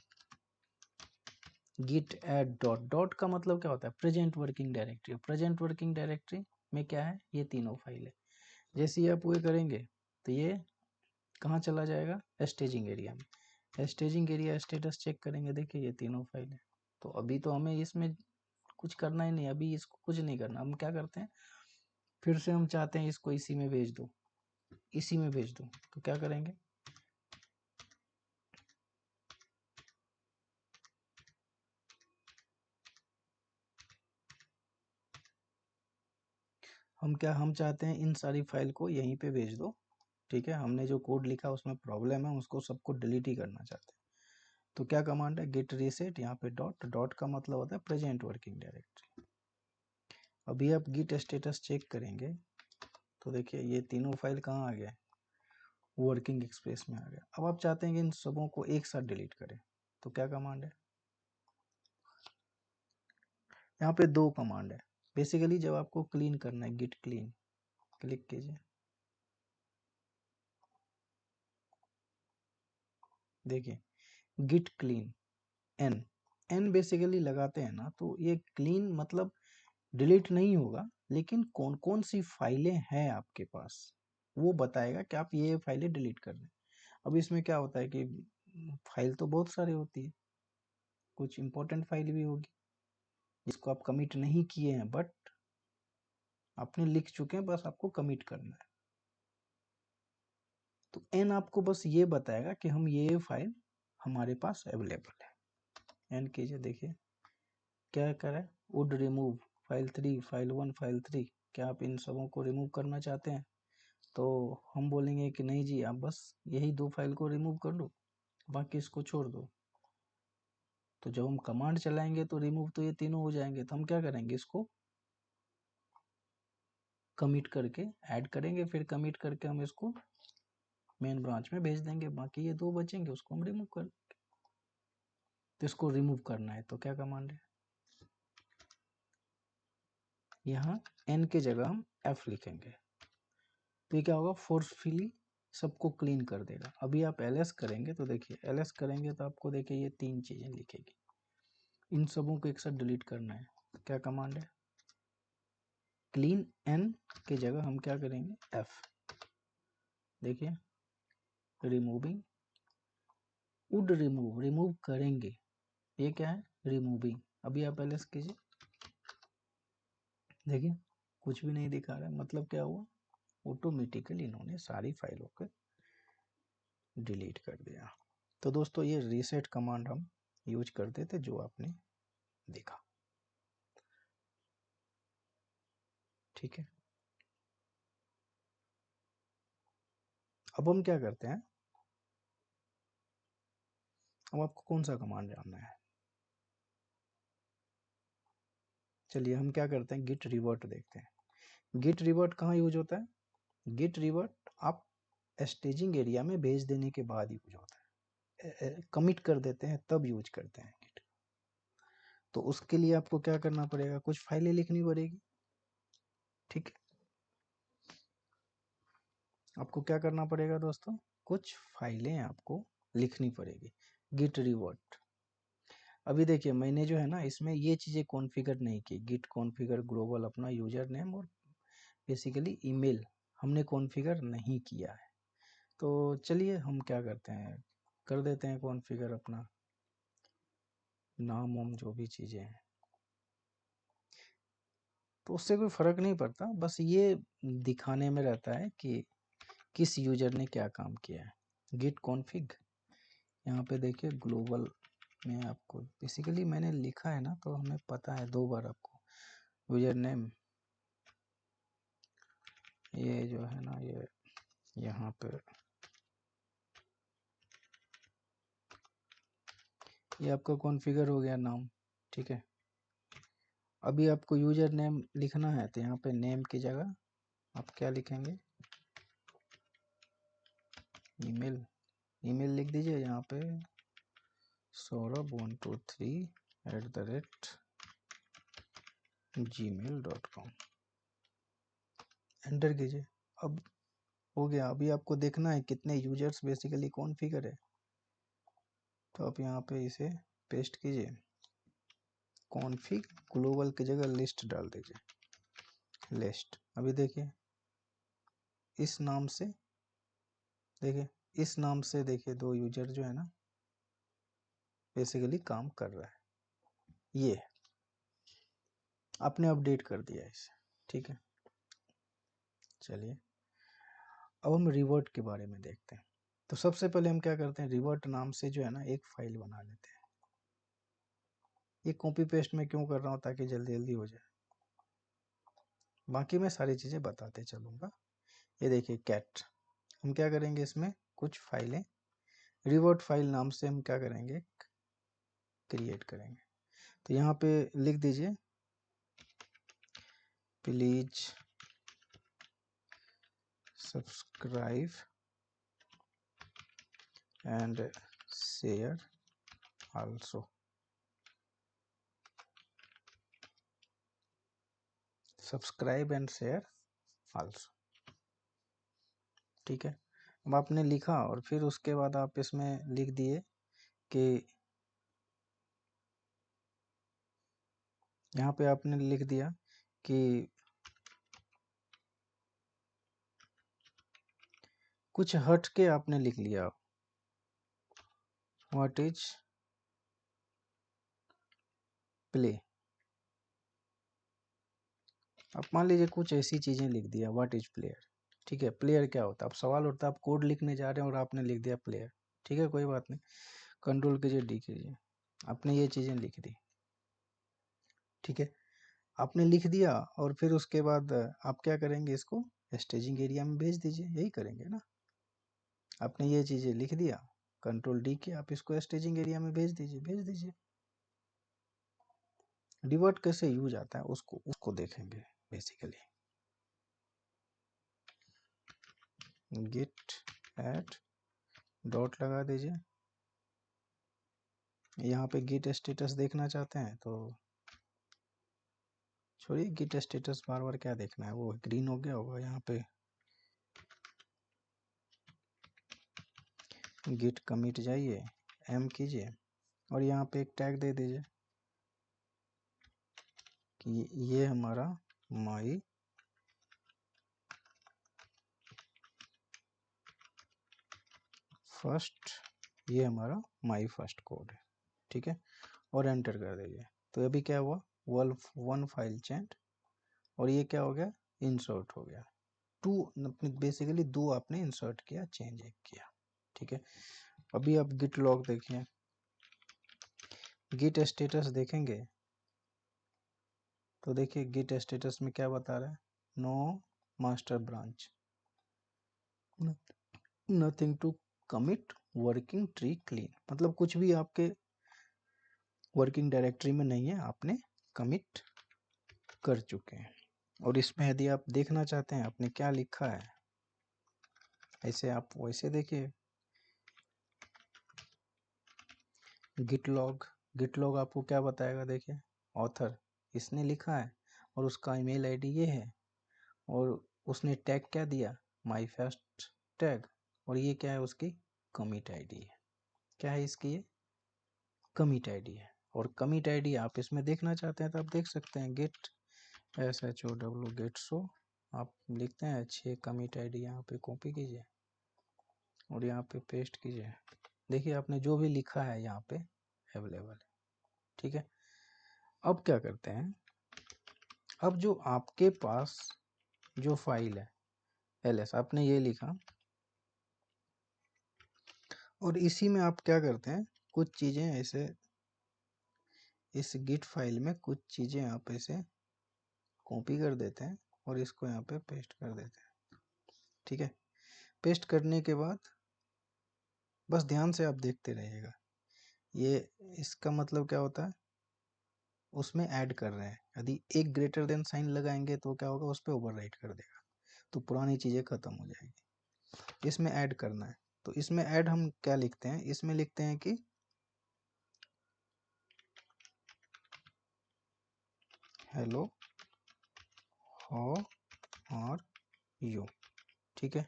गिट ऐड डॉट डॉट का मतलब क्या होता है? Present working directory. Present working directory में क्या है? ये तीनों फाइल है। जैसे ही आप वो करेंगे तो ये कहाँ चला जाएगा? स्टेजिंग एरिया में। स्टेजिंग एरिया स्टेटस चेक करेंगे, देखिए ये तीनों फाइल है। तो अभी तो हमें इसमें कुछ करना ही नहीं, अभी इसको कुछ नहीं करना। हम क्या करते हैं, फिर से हम चाहते हैं इसको इसी में भेज दो, इसी में भेज दो, तो क्या करेंगे? हम चाहते हैं इन सारी फाइल को यहीं पे भेज दो, ठीक है। हमने जो कोड लिखा उसमें प्रॉब्लम है, उसको सबको डिलीट ही करना चाहते हैं। तो क्या कमांड है? गिट रीसेट, यहाँ पे डॉट डॉट का मतलब होता है प्रेजेंट वर्किंग डायरेक्टरी। अभी आप गिट स्टेटस चेक करेंगे तो देखिए ये तीनों फाइल कहाँ आ गए? वर्किंग एक्सप्रेस में आ गया। अब आप चाहते हैं कि इन सबों को एक साथ डिलीट करें, तो क्या कमांड है? यहाँ पे 2 कमांड है। बेसिकली जब आपको क्लीन करना है, गिट क्लीन क्लिक कीजिए, देखिए git clean N, N basically लगाते हैं ना तो ये क्लीन मतलब डिलीट नहीं होगा, लेकिन कौन कौन सी फाइलें हैं आपके पास वो बताएगा कि आप ये फाइलें डिलीट कर दें। अब इसमें क्या होता है कि फाइल तो बहुत सारी होती है, कुछ इंपॉर्टेंट फाइल भी होगी जिसको आप कमिट नहीं किए हैं, बट आपने लिख चुके हैं, बस आपको कमिट करना है। तो एन आपको बस ये बताएगा कि हम ये फाइल हमारे पास अवेलेबल है। एन कीजिए, देखिए क्या करें, would remove file 3, file 1, file 3। क्या आप इन सबों को रिमूव करना चाहते हैं? तो हम बोलेंगे कि नहीं जी, आप बस यही 2 फाइल को रिमूव कर लो, बाकी इसको छोड़ दो। तो जब हम कमांड चलाएंगे तो रिमूव तो ये तीनों हो जाएंगे। तो हम क्या करेंगे, इसको कमिट करके ऐड करेंगे, फिर कमिट करके हम इसको मेन ब्रांच में भेज देंगे। बाकी ये 2 बचेंगे उसको हम रिमूव कर, तो इसको रिमूव करना है तो क्या कमांड है? यहाँ एन के जगह हम एफ लिखेंगे, तो ये क्या होगा? फोर्सफुली सबको क्लीन कर देगा। अभी आप ls करेंगे तो देखिए, ls करेंगे तो आपको देखिए ये 3 चीज़ें लिखेगी, इन सबों को एक साथ डिलीट करना है। क्या कमांड है? क्लीन n की जगह हम क्या करेंगे, f। देखिए रिमूविंग, वुड रिमूव, रिमूव करेंगे, ये क्या है, रिमूविंग। अभी आप ls कीजिए, देखिए कुछ भी नहीं दिखा रहा है, मतलब क्या हुआ, ऑटोमेटिकली इन्होंने सारी फाइलों को डिलीट कर दिया। तो दोस्तों ये रीसेट कमांड हम यूज करते थे जो आपने देखा, ठीक है। अब हम क्या करते हैं, अब आपको कौन सा कमांड जानना है, चलिए हम क्या करते हैं, गिट रिवर्ट देखते हैं। गिट रिवर्ट कहाँ यूज होता है, गिट रिवर्ट आप स्टेजिंग एरिया में भेज देने के बाद यूज होता है, कमिट कर देते हैं तब यूज करते हैं गिट। तो उसके लिए आपको क्या करना पड़ेगा, कुछ फाइलें लिखनी पड़ेगी, ठीक है। आपको क्या करना पड़ेगा दोस्तों, कुछ फाइलें आपको लिखनी पड़ेगी, गिट रिवर्ट। अभी देखिए मैंने जो है ना इसमें ये चीज़ें कॉन्फ़िगर नहीं की, गिट कॉन्फ़िगर ग्लोबल अपना यूजर नेम और बेसिकली ईमेल हमने कॉन्फ़िगर नहीं किया है। तो चलिए हम क्या करते हैं, कर देते हैं कॉन्फ़िगर अपना नाम वाम जो भी चीज़ें हैं, तो उससे कोई फ़र्क नहीं पड़ता, बस ये दिखाने में रहता है कि किस यूजर ने क्या काम किया है। गिट कॉन्फ़िग, यहाँ पे देखिए ग्लोबल में आपको बेसिकली मैंने लिखा है ना, तो हमें पता है 2 बार आपको यूजर नेम, ये जो है ना ये यहाँ पे ये आपका कॉन्फ़िगर हो गया नाम, ठीक है। अभी आपको यूजर नेम लिखना है तो यहाँ पे नेम की जगह आप क्या लिखेंगे, ईमेल, ईमेल लिख दीजिए यहाँ पे saurabh123@gmail.com, एंटर कीजिए। अब हो गया। अभी आपको देखना है कितने यूजर्स बेसिकली कॉन्फ़िगर है, तो आप यहाँ पे इसे पेस्ट कीजिए, कॉन्फ़िग ग्लोबल की जगह लिस्ट डाल दीजिए, लिस्ट। अभी देखिए इस नाम से, देखिए इस नाम से देखिए 2 यूजर जो है ना बेसिकली काम कर रहा है, ये आपने अपडेट कर दिया इसे, ठीक है। चलिए अब हम रिवर्ट के बारे में देखते हैं। तो सबसे पहले हम क्या करते हैं, रिवर्ट नाम से जो है ना एक फाइल बना लेते हैं। ये कॉपी पेस्ट में क्यों कर रहा हूँ, ताकि जल्दी जल्दी हो जाए, बाकी मैं सारी चीज़ें बताते चलूँगा। ये देखिए कैट, हम क्या करेंगे इसमें कुछ फाइलें रिवर्ट फाइल नाम से हम क्या करेंगे, क्रिएट करेंगे। तो यहाँ पे लिख दीजिए please subscribe and share also, subscribe and share also, ठीक है। अब आपने लिखा और फिर उसके बाद आप इसमें लिख दिए कि यहाँ पे आपने लिख दिया कि कुछ हट के आपने लिख लिया, व्हाट इज प्ले। आप मान लीजिए कुछ ऐसी चीज़ें लिख दिया, व्हाट इज प्लेयर, ठीक है। प्लेयर क्या होता है, अब सवाल उठता है आप कोड लिखने जा रहे हैं और आपने लिख दिया प्लेयर, ठीक है, कोई बात नहीं, कंट्रोल कीजिए डी कीजिए, आपने ये चीज़ें लिख दी, ठीक है। आपने लिख दिया और फिर उसके बाद आप क्या करेंगे, इसको स्टेजिंग एरिया में भेज दीजिए, यही करेंगे ना। आपने ये चीज़ें लिख दिया, कंट्रोल डी के आप इसको स्टेजिंग एरिया में भेज दीजिए, भेज दीजिए। डिवर्ट कैसे यूज आता है उसको उसको देखेंगे बेसिकली। गिट ऐड डॉट लगा दीजिए, यहाँ पे गिट स्टेटस देखना चाहते हैं तो छोड़िए, गिट स्टेटस बार बार क्या देखना है, वो ग्रीन हो गया होगा यहाँ पे, गिट कमिट जाइए, एम कीजिए और यहाँ पे एक टैग दे दीजिए कि ये हमारा माई फर्स्ट, ये हमारा माई फर्स्ट कोड है, ठीक है, और एंटर कर दीजिए। तो अभी क्या हुआ, वन फाइल चेंज, और ये क्या हो गया, इंसर्ट हो गया। टू, बेसिकली दो आपने इंसर्ट किया, चेंज एक किया, ठीक है। अभी आप गिट लॉग देखिए, गिट स्टेटस देखेंगे तो देखिए गिट स्टेटस में क्या बता रहा है, no master branch, nothing to commit, working tree clean, मतलब कुछ भी आपके वर्किंग डायरेक्टरी में नहीं है, आपने कमिट कर चुके हैं। और इसमें यदि आप देखना चाहते हैं आपने क्या लिखा है, ऐसे आप वैसे देखिए गिट लॉग आपको क्या बताएगा, देखिए ऑथर इसने लिखा है और उसका ईमेल आईडी ये है, और उसने टैग क्या दिया, माई फर्स्ट टैग, और ये क्या है, उसकी कमिट आईडी है। क्या है इसकी, ये कमिट आईडी है। और कमिट आईडी आप इसमें देखना चाहते हैं तो आप देख सकते हैं, गेट SHOW गेट शो, आप लिखते हैं 6 कमिट आईडी, यहाँ पे कॉपी कीजिए और यहाँ पे पेस्ट कीजिए। देखिए आपने जो भी लिखा है यहाँ पे अवेलेबल है, ठीक है। अब क्या करते हैं, अब जो आपके पास जो फाइल है ls, आपने ये लिखा और इसी में आप क्या करते हैं, कुछ चीज़ें ऐसे इस गिट फाइल में कुछ चीज़ें आप ऐसे कॉपी कर देते हैं और इसको यहाँ पे पेस्ट कर देते हैं, ठीक है। पेस्ट करने के बाद बस ध्यान से आप देखते रहिएगा, ये इसका मतलब क्या होता है, उसमें ऐड कर रहे हैं, यदि एक ग्रेटर देन साइन लगाएंगे तो क्या होगा, उस पर ओवरराइट कर देगा, तो पुरानी चीज़ें खत्म हो जाएगी। इसमें ऐड करना है, तो इसमें ऐड हम क्या लिखते हैं, इसमें लिखते हैं कि हेलो हाउ आर यू, ठीक है,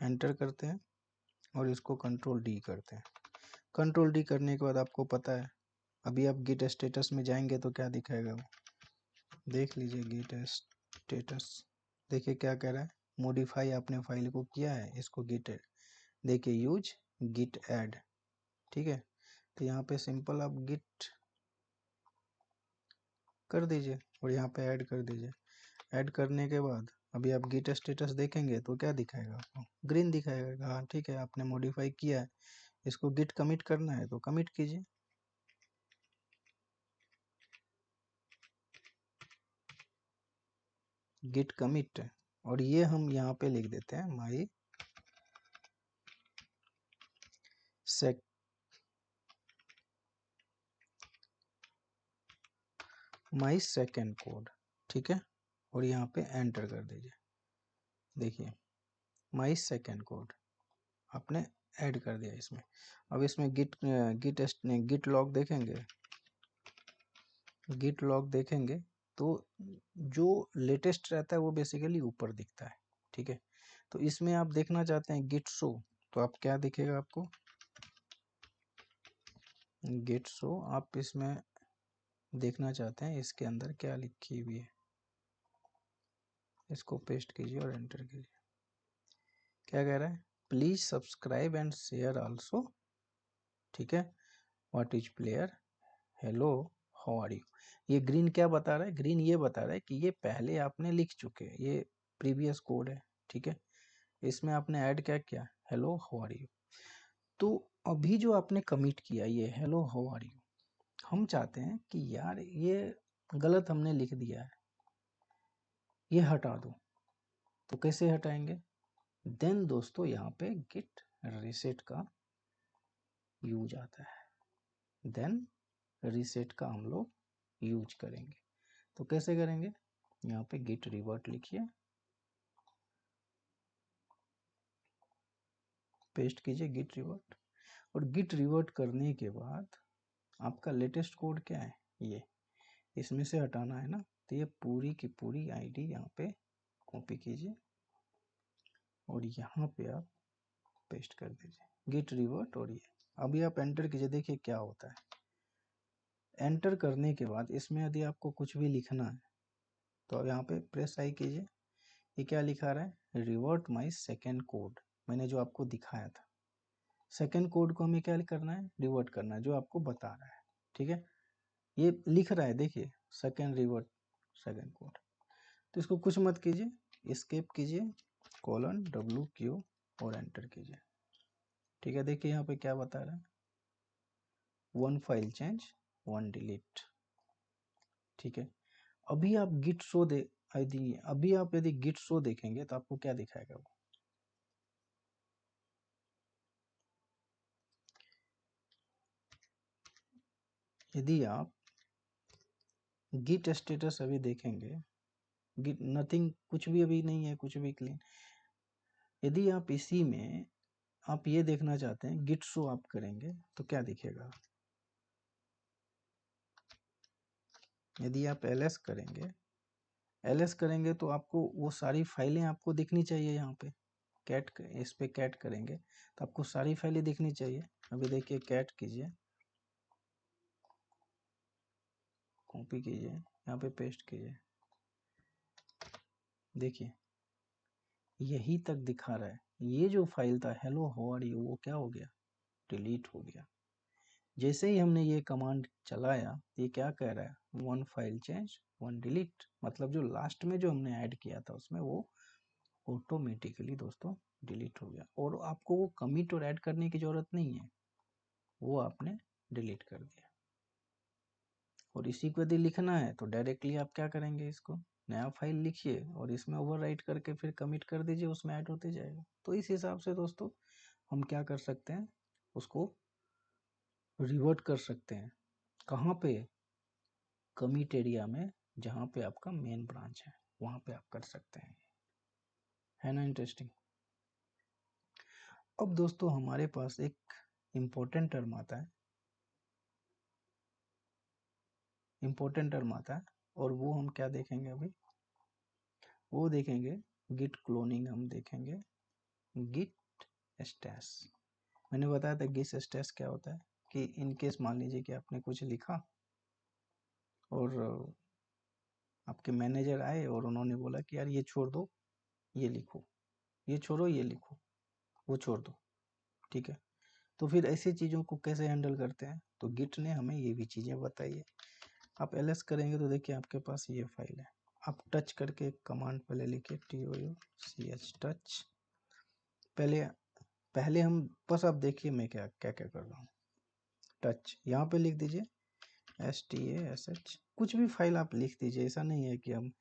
एंटर करते हैं और इसको कंट्रोल डी करते हैं। कंट्रोल डी करने के बाद आपको पता है, अभी आप गिट स्टेटस में जाएंगे तो क्या दिखाएगा, वो देख लीजिए गिट स्टेटस, देखिए क्या कह रहा है, मॉडिफाई आपने फाइल को किया है, इसको गिट देखिए यूज गिट ऐड, ठीक है। तो यहाँ पे सिंपल आप गिट कर दीजिए और यहाँ पे ऐड कर दीजिए। ऐड करने के बाद अभी आप गिट स्टेटस देखेंगे तो क्या दिखाएगा आपको, ग्रीन दिखाएगा, हाँ ठीक है, आपने मॉडिफाई किया है। इसको गिट कमिट करना है तो कमिट कीजिए, गिट कमिट, और ये हम यहाँ पे लिख देते हैं माई सेकेंड कोड, ठीक है, और यहाँ पे एंटर कर दीजिए। देखिए माई सेकेंड कोड आपने ऐड कर दिया इसमें। अब इसमें गिट लॉग देखेंगे, गिट लॉग देखेंगे तो जो लेटेस्ट रहता है वो बेसिकली ऊपर दिखता है, ठीक है। तो इसमें आप देखना चाहते हैं गिट शो, तो आप क्या दिखेगा आपको, गिट शो, आप इसमें देखना चाहते हैं इसके अंदर क्या लिखी हुई है, इसको पेस्ट कीजिए और एंटर कीजिए। क्या कह रहा है, please subscribe and share also, ठीक है, what is player, hello how are you. ये ग्रीन क्या बता रहा है, ग्रीन ये बता रहा है कि ये पहले आपने लिख चुके हैं, ये प्रीवियस कोड है, ठीक है। इसमें आपने ऐड क्या किया, हेलो हाउ आर यू। तो अभी जो आपने कमिट किया ये हेलो हाउ आर यू, हम चाहते हैं कि यार ये गलत हमने लिख दिया है, ये हटा दो। तो कैसे हटाएंगे, देन दोस्तों यहाँ पे गिट रीसेट का यूज आता है, देन रीसेट का हम लोग यूज करेंगे। तो कैसे करेंगे, यहाँ पे गिट रिवर्ट लिखिए, पेस्ट कीजिए गिट रिवर्ट, और गिट रिवर्ट करने के बाद आपका लेटेस्ट कोड क्या है, ये इसमें से हटाना है ना, तो ये पूरी की पूरी आईडी यहाँ पे कॉपी कीजिए और यहाँ पे आप पेस्ट कर दीजिए गिट रिवर्ट। और ये अभी आप एंटर कीजिए, देखिए क्या होता है। एंटर करने के बाद इसमें यदि आपको कुछ भी लिखना है तो अब यहाँ पे प्रेस आई कीजिए। ये क्या लिखा रहा है, रिवर्ट माई सेकेंड कोड। मैंने जो आपको दिखाया था सेकेंड कोड को हमें क्या करना है, रिवर्ट करना है, जो आपको बता रहा है। ठीक है, ये लिख रहा है, देखिए सेकेंड रिवर्ट सेकेंड कोड। तो इसको कुछ मत कीजिए, एस्केप कीजिए, :WQ और एंटर कीजिए। ठीक है, देखिए यहाँ पे क्या बता रहा है, 1 फाइल चेंज 1 डिलीट। ठीक है, अभी आप गिट शो यदि गिट शो देखेंगे तो आपको क्या दिखाएगा वो, यदि आप गिट स्टेटस अभी देखेंगे, गिट नथिंग, कुछ भी अभी नहीं है, कुछ भी क्लीन। यदि आप इसी में आप ये देखना चाहते हैं गिट शो आप करेंगे तो क्या दिखेगा, यदि आप ls करेंगे तो आपको वो सारी फाइलें आपको दिखनी चाहिए। यहाँ पे कैट, इस पे कैट करेंगे तो आपको सारी फाइलें दिखनी चाहिए। अभी देखिए कैट कीजिए, कॉपी कीजिए, यहाँ पे पेस्ट कीजिए, देखिए यही तक दिखा रहा है। ये जो फाइल था हेलो हाउ आर यू, वो क्या हो गया, डिलीट हो गया। जैसे ही हमने ये कमांड चलाया, ये क्या कह रहा है, 1 फाइल चेंज 1 डिलीट, मतलब जो लास्ट में जो हमने ऐड किया था उसमें वो ऑटोमेटिकली दोस्तों डिलीट हो गया। और आपको वो कमिट और ऐड करने की जरूरत नहीं है, वो आपने डिलीट कर दिया। और इसी को यदि लिखना है तो डायरेक्टली आप क्या करेंगे, इसको नया फाइल लिखिए और इसमें ओवरराइट करके फिर कमिट कर दीजिए, उसमें ऐड होते जाएगा। तो इस हिसाब से दोस्तों हम क्या कर सकते हैं, उसको रिवर्ट कर सकते हैं। कहाँ पे, कमिट एरिया में, जहाँ पे आपका मेन ब्रांच है वहाँ पे आप कर सकते हैं। है ना इंटरेस्टिंग। अब दोस्तों हमारे पास एक इम्पोर्टेंट टर्म आता है, और वो हम क्या देखेंगे अभी, वो देखेंगे गिट क्लोनिंग, हम देखेंगे गिट स्टैश। मैंने बताया था गिट स्टैश क्या होता है, कि इनकेस मान लीजिए कि आपने कुछ लिखा और आपके मैनेजर आए और उन्होंने बोला कि यार ये छोड़ दो ये लिखो, ये छोड़ो ये लिखो, वो छोड़ दो। ठीक है, तो फिर ऐसी चीज़ों को कैसे हैंडल करते हैं, तो गिट ने हमें ये भी चीज़ें बताई है। आप ls करेंगे तो देखिए आपके पास ये फाइल है, आप टच करके कमांड पहले लिखिए touch टच। पहले हम बस, आप देखिए मैं क्या क्या क्या कर रहा हूँ, टच यहाँ पे लिख दीजिए stash, कुछ भी फाइल आप लिख दीजिए। ऐसा नहीं है कि हम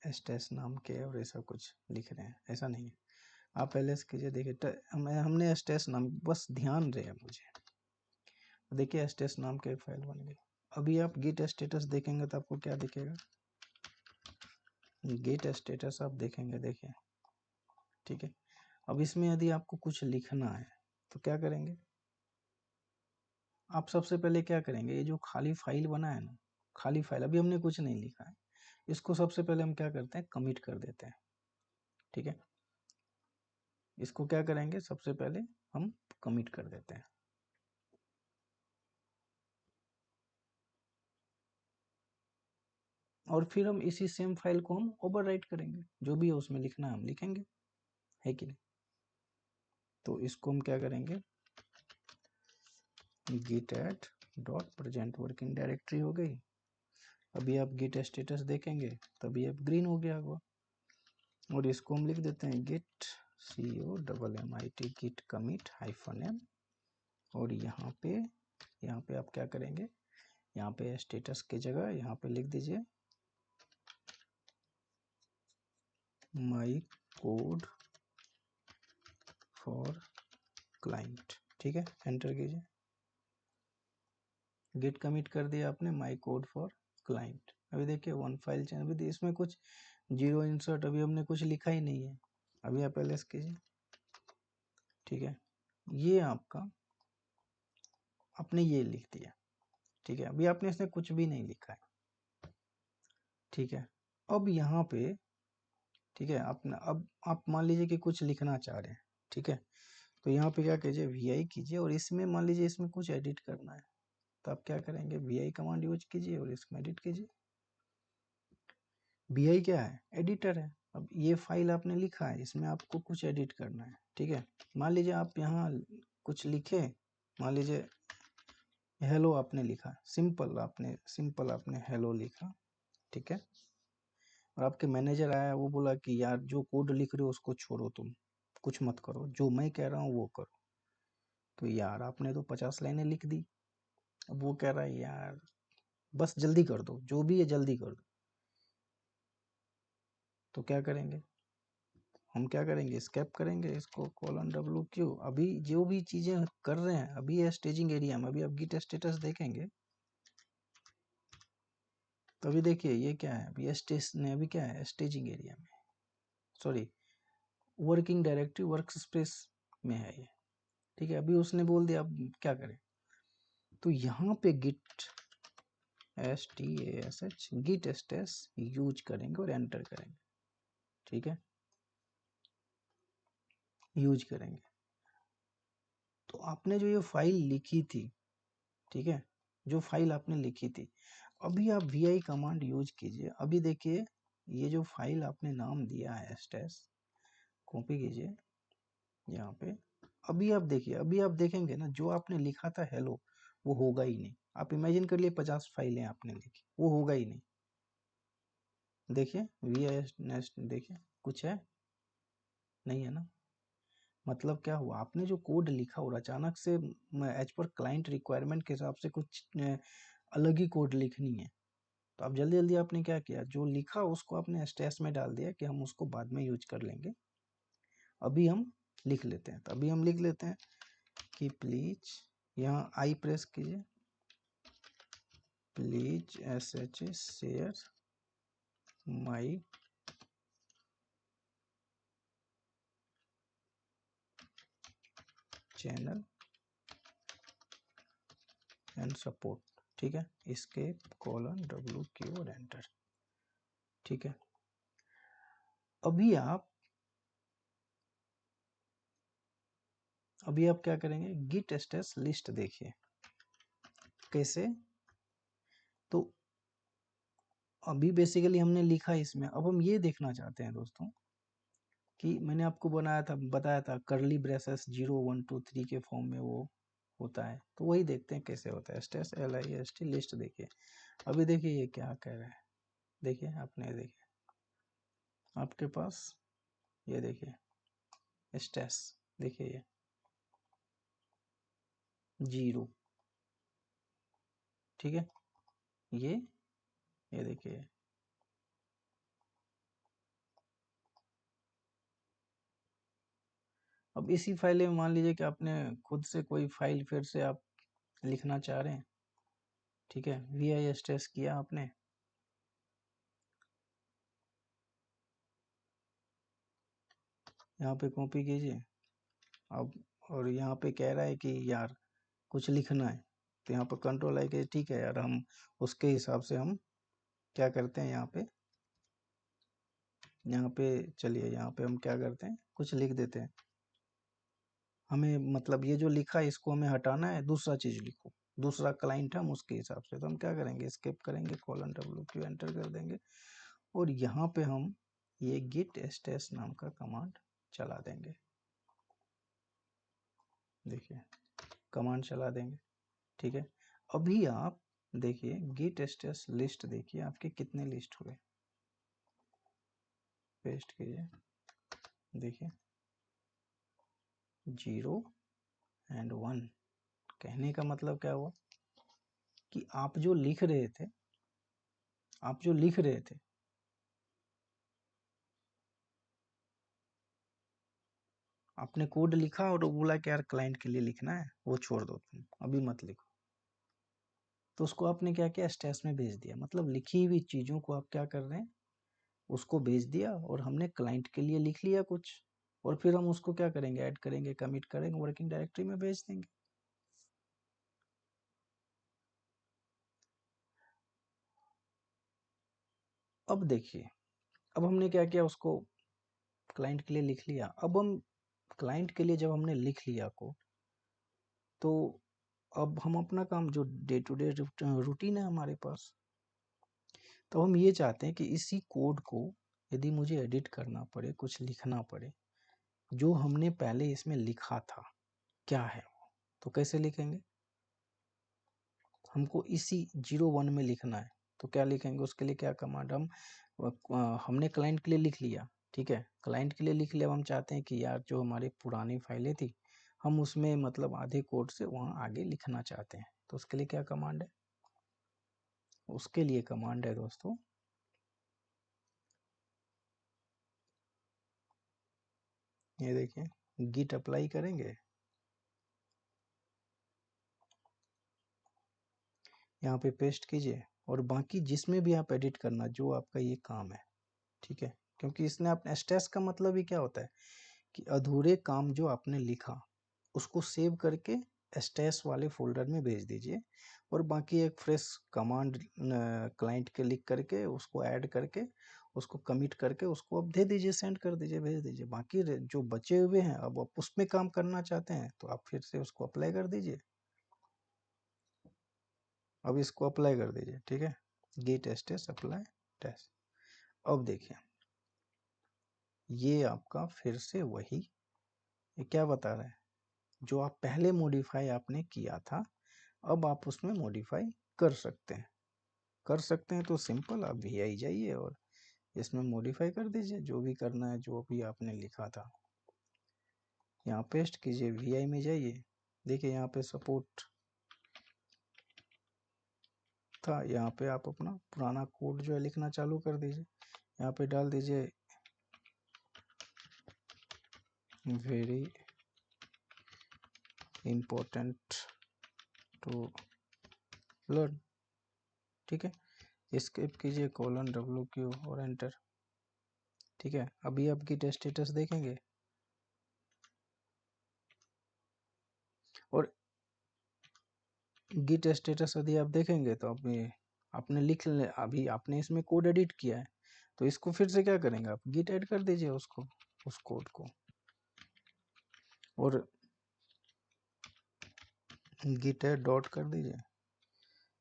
स्टैश नाम के और ऐसा कुछ लिख रहे हैं, ऐसा नहीं है। आप ls कीजिए, देखिए हमने स्टैश नाम, बस ध्यान रहे मुझे, देखिए स्टैश नाम के एक फाइल बन गई। अभी आप गिट स्टेटस देखेंगे तो आपको क्या दिखेगा, गिट स्टेटस आप देखेंगे, देखिए। ठीक है, अब इसमें यदि आपको कुछ लिखना है तो क्या करेंगे, आप सबसे पहले क्या करेंगे, ये जो खाली फाइल बना है ना, खाली फाइल, अभी हमने कुछ नहीं लिखा है, इसको सबसे पहले हम क्या करते हैं, कमिट कर देते हैं। ठीक है, इसको क्या करेंगे, सबसे पहले हम कमिट कर देते हैं। और फिर हम इसी सेम फाइल को हम ओवरराइट करेंगे, जो भी है उसमें लिखना है हम लिखेंगे, है कि नहीं। तो इसको हम क्या करेंगे, git add dot present working directory हो गई। अभी आप गिट स्टेटस देखेंगे तभी अब ग्रीन हो गया होगा। और इसको हम लिख देते हैं git COMMIT git commit -m। और यहाँ पे आप क्या करेंगे, यहाँ पे स्टेटस की जगह यहाँ पे लिख दीजिए माई कोड फॉर क्लाइंट। ठीक है, एंटर कीजिए, गिट कमिट कर दिया आपने माई कोड फॉर क्लाइंट। अभी देखिए 1 फाइल चेंज, अभी इसमें कुछ जीरो इंसर्ट, अभी हमने कुछ लिखा ही नहीं है। अभी आप ls कीजिए। ठीक है, ये आपका आपने ये लिख दिया। ठीक है, अभी आपने इसमें कुछ भी नहीं लिखा है। ठीक है, अब यहाँ पे, ठीक है, अब आप मान लीजिए कि कुछ लिखना चाह रहे हैं। ठीक है, तो यहाँ पे क्या कीजिए, vi कीजिए, और इसमें मान लीजिए इसमें कुछ एडिट करना है, तो आप क्या करेंगे, vi कमांड यूज कीजिए और इसमें एडिट कीजिए। vi क्या है, एडिटर है। अब ये फाइल आपने लिखा है, इसमें आपको कुछ एडिट करना है, ठीक है। मान लीजिए आप यहाँ कुछ लिखे, मान लीजिए हेलो आपने लिखा, सिंपल आपने हेलो लिखा, ठीक है। और आपके मैनेजर आया, वो बोला कि यार जो कोड लिख रहे हो उसको छोड़ो, तुम कुछ मत करो, जो मैं कह रहा हूँ वो करो। तो यार आपने तो 50 लाइनें लिख दी। अब वो कह रहा है यार बस जल्दी कर दो, जो भी है जल्दी कर दो। तो क्या करेंगे, हम क्या करेंगे, स्केप करेंगे इसको, :w अभी जो भी चीजें कर रहे हैं अभी है स्टेजिंग एरिया में। अभी आप गिट स्टेटस देखेंगे तो अभी देखिए ये क्या है, अभी अभी क्या है, स्टेजिंग एरिया में, sorry working directory work space में है ये, ठीक है। अभी उसने बोल दिया, अब क्या करें, तो यहाँ पे git stash git stash use करेंगे और एंटर करेंगे, ठीक है, यूज करेंगे। तो आपने जो ये फाइल लिखी थी, ठीक है, जो फाइल आपने लिखी थी, अभी आप vi कमांड यूज कीजिए। अभी देखिए ये जो फाइल आपने नाम दिया है स्टेस, कॉपी कीजिए यहाँ पे। अभी आप देखिए, अभी आप देखेंगे ना, जो आपने लिखा था हेलो वो होगा ही नहीं। आप इमेजिन कर लिए 50 फाइलें आपने लिखी, वो होगा ही नहीं। देखिए vi देखिए कुछ है, नहीं है ना। मतलब क्या हुआ, आपने जो कोड लिखा और अचानक से एज पर क्लाइंट रिक्वायरमेंट के हिसाब से कुछ अलग ही कोड लिखनी है, तो आप जल्दी जल्दी आपने क्या किया, जो लिखा उसको आपने स्टेस में डाल दिया कि हम उसको बाद में यूज कर लेंगे, अभी हम लिख लेते हैं। तो अभी हम लिख लेते हैं कि प्लीज, यहाँ आई प्रेस कीजिए, please sh share my channel and support, ठीक है, escape :w और एंटर, ठीक है। अभी आप क्या करेंगे, गिट स्टेस लिस्ट देखिए कैसे। तो अभी बेसिकली हमने लिखा इसमें, अब हम ये देखना चाहते हैं दोस्तों कि मैंने आपको बताया था करली ब्रेसेस 0 1 2 3 के फॉर्म में वो होता है, तो वही देखते हैं कैसे होता है। स्टेस list लिस्ट देखिए। अभी देखिए ये क्या कह रहा है, देखिए आपने देखिए आपके पास ये देखिए स्टेस, देखिए ये 0, ठीक है, ये देखिए। अब इसी फाइल में मान लीजिए कि आपने खुद से कोई फाइल फिर से आप लिखना चाह रहे हैं, ठीक है, vi स्टेस किया आपने, यहाँ पे कॉपी कीजिए अब, और यहाँ पे कह रहा है कि यार कुछ लिखना है, तो यहाँ पर कंट्रोल आई के, ठीक है यार, हम उसके हिसाब से हम क्या करते हैं, यहाँ पे चलिए, यहाँ पे हम क्या करते हैं, कुछ लिख देते हैं। हमें मतलब ये जो लिखा है इसको हमें हटाना है, दूसरा चीज लिखो, दूसरा क्लाइंट हम उसके हिसाब से, तो हम क्या करेंगे, स्केप करेंगे, :w एंटर कर देंगे, और यहाँ पे हम ये गिट स्टेस नाम का कमांड चला देंगे। देखिए कमांड चला देंगे, ठीक है। अभी आप देखिए गिट स्टेस लिस्ट, देखिए आपके कितने लिस्ट हुए, पेस्ट कीजिए, देखिए 0 एंड 1। कहने का मतलब क्या हुआ कि आप जो लिख रहे थे आपने कोड लिखा और वो बोला कि यार क्लाइंट के लिए लिखना है, वो छोड़ दो, तुम अभी मत लिखो, तो उसको आपने क्या किया, स्टेस में भेज दिया। मतलब लिखी हुई चीजों को आप क्या कर रहे हैं, उसको भेज दिया, और हमने क्लाइंट के लिए लिख लिया कुछ, और फिर हम उसको क्या करेंगे, ऐड करेंगे, कमिट करेंगे, वर्किंग डायरेक्टरी में भेज देंगे। अब देखिए, अब हमने क्या किया, उसको क्लाइंट के लिए लिख लिया। अब हम क्लाइंट के लिए जब हमने लिख लिया कोड, तो अब हम अपना काम जो डे टू डे रूटीन है हमारे पास, तो हम ये चाहते हैं कि इसी कोड को यदि मुझे एडिट करना पड़े, कुछ लिखना पड़े, जो हमने पहले इसमें लिखा था क्या है वो, तो कैसे लिखेंगे? हमको इसी 01 में लिखना है, तो क्या लिखेंगे? उसके लिए क्या कमांड, हमने क्लाइंट के लिए लिख लिया, ठीक है, क्लाइंट के लिए लिख लिया। अब हम चाहते हैं कि यार जो हमारी पुरानी फाइलें थी हम उसमें मतलब आधे कोड से वहाँ आगे लिखना चाहते हैं, तो उसके लिए क्या कमांड है? उसके लिए कमांड है दोस्तों ये देखिए, गिट अप्लाई करेंगे, यहाँ पे पेस्ट कीजिए, और बाकी जिसमें भी आप एडिट करना जो आपका ये काम है, ठीक है, क्योंकि इसने अपने स्टेस का मतलब ही क्या होता है कि अधूरे काम जो आपने लिखा उसको सेव करके स्टेस वाले फोल्डर में भेज दीजिए, और बाकी एक फ्रेश कमांड क्लाइंट के लिख करके उसको ऐड करके उसको कमिट करके उसको अब दे दीजिए, सेंड कर दीजिए, भेज दीजिए। बाकी जो बचे हुए हैं अब आप उसमें काम करना चाहते हैं तो आप फिर से उसको अप्लाई कर दीजिए, अब इसको अप्लाई कर दीजिए, ठीक है, गेट स्टेस अप्लाई टेस्ट। अब देखिए ये आपका फिर से वही, ये क्या बता रहा है, जो आप पहले मॉडिफाई आपने किया था अब आप उसमें मॉडिफाई कर सकते हैं। कर सकते हैं तो सिंपल आप भी आई जाइए और इसमें मॉडिफाई कर दीजिए जो भी करना है, जो भी आपने लिखा था यहाँ पेस्ट कीजिए, वी में जाइए, देखिए यहाँ पे सपोर्ट था, यहाँ पे आप अपना पुराना कोड जो है लिखना चालू कर दीजिए, यहाँ पे डाल दीजिए वेरी इम्पोर्टेंट टू लर्न, ठीक है, स्किप कीजिए :W और एंटर, ठीक है। अभी आप गिट स्टेटस देखेंगे और गिट स्टेटस यदि आप देखेंगे तो आपने लिख ले, अभी आपने इसमें कोड एडिट किया है तो इसको फिर से क्या करेंगे आप गिट ऐड कर दीजिए उसको, उस कोड को, और गिट ऐड डॉट कर दीजिए।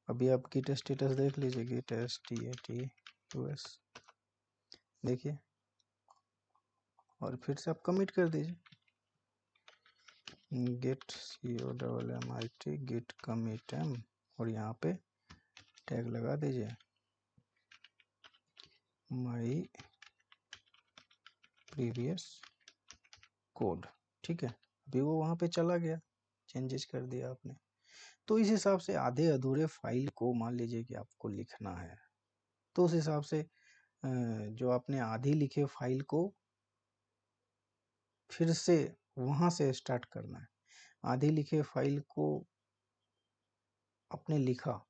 अभी आप गिट स्टेटस देख लीजिए, गिट STATUS देखिए, और फिर से आप कमिट कर दीजिए git COMMIT git commit m, और यहाँ पे टैग लगा दीजिए माई प्रीवियस कोड, ठीक है। अभी वो वहाँ पे चला गया, चेंजेस कर दिया आपने। तो इस हिसाब से आधे अधूरे फाइल को मान लीजिए कि आपको लिखना है, तो उस हिसाब से जो आपने आधी लिखे फाइल को फिर से वहाँ से स्टार्ट करना है। आधी लिखे फाइल को आपने लिखा,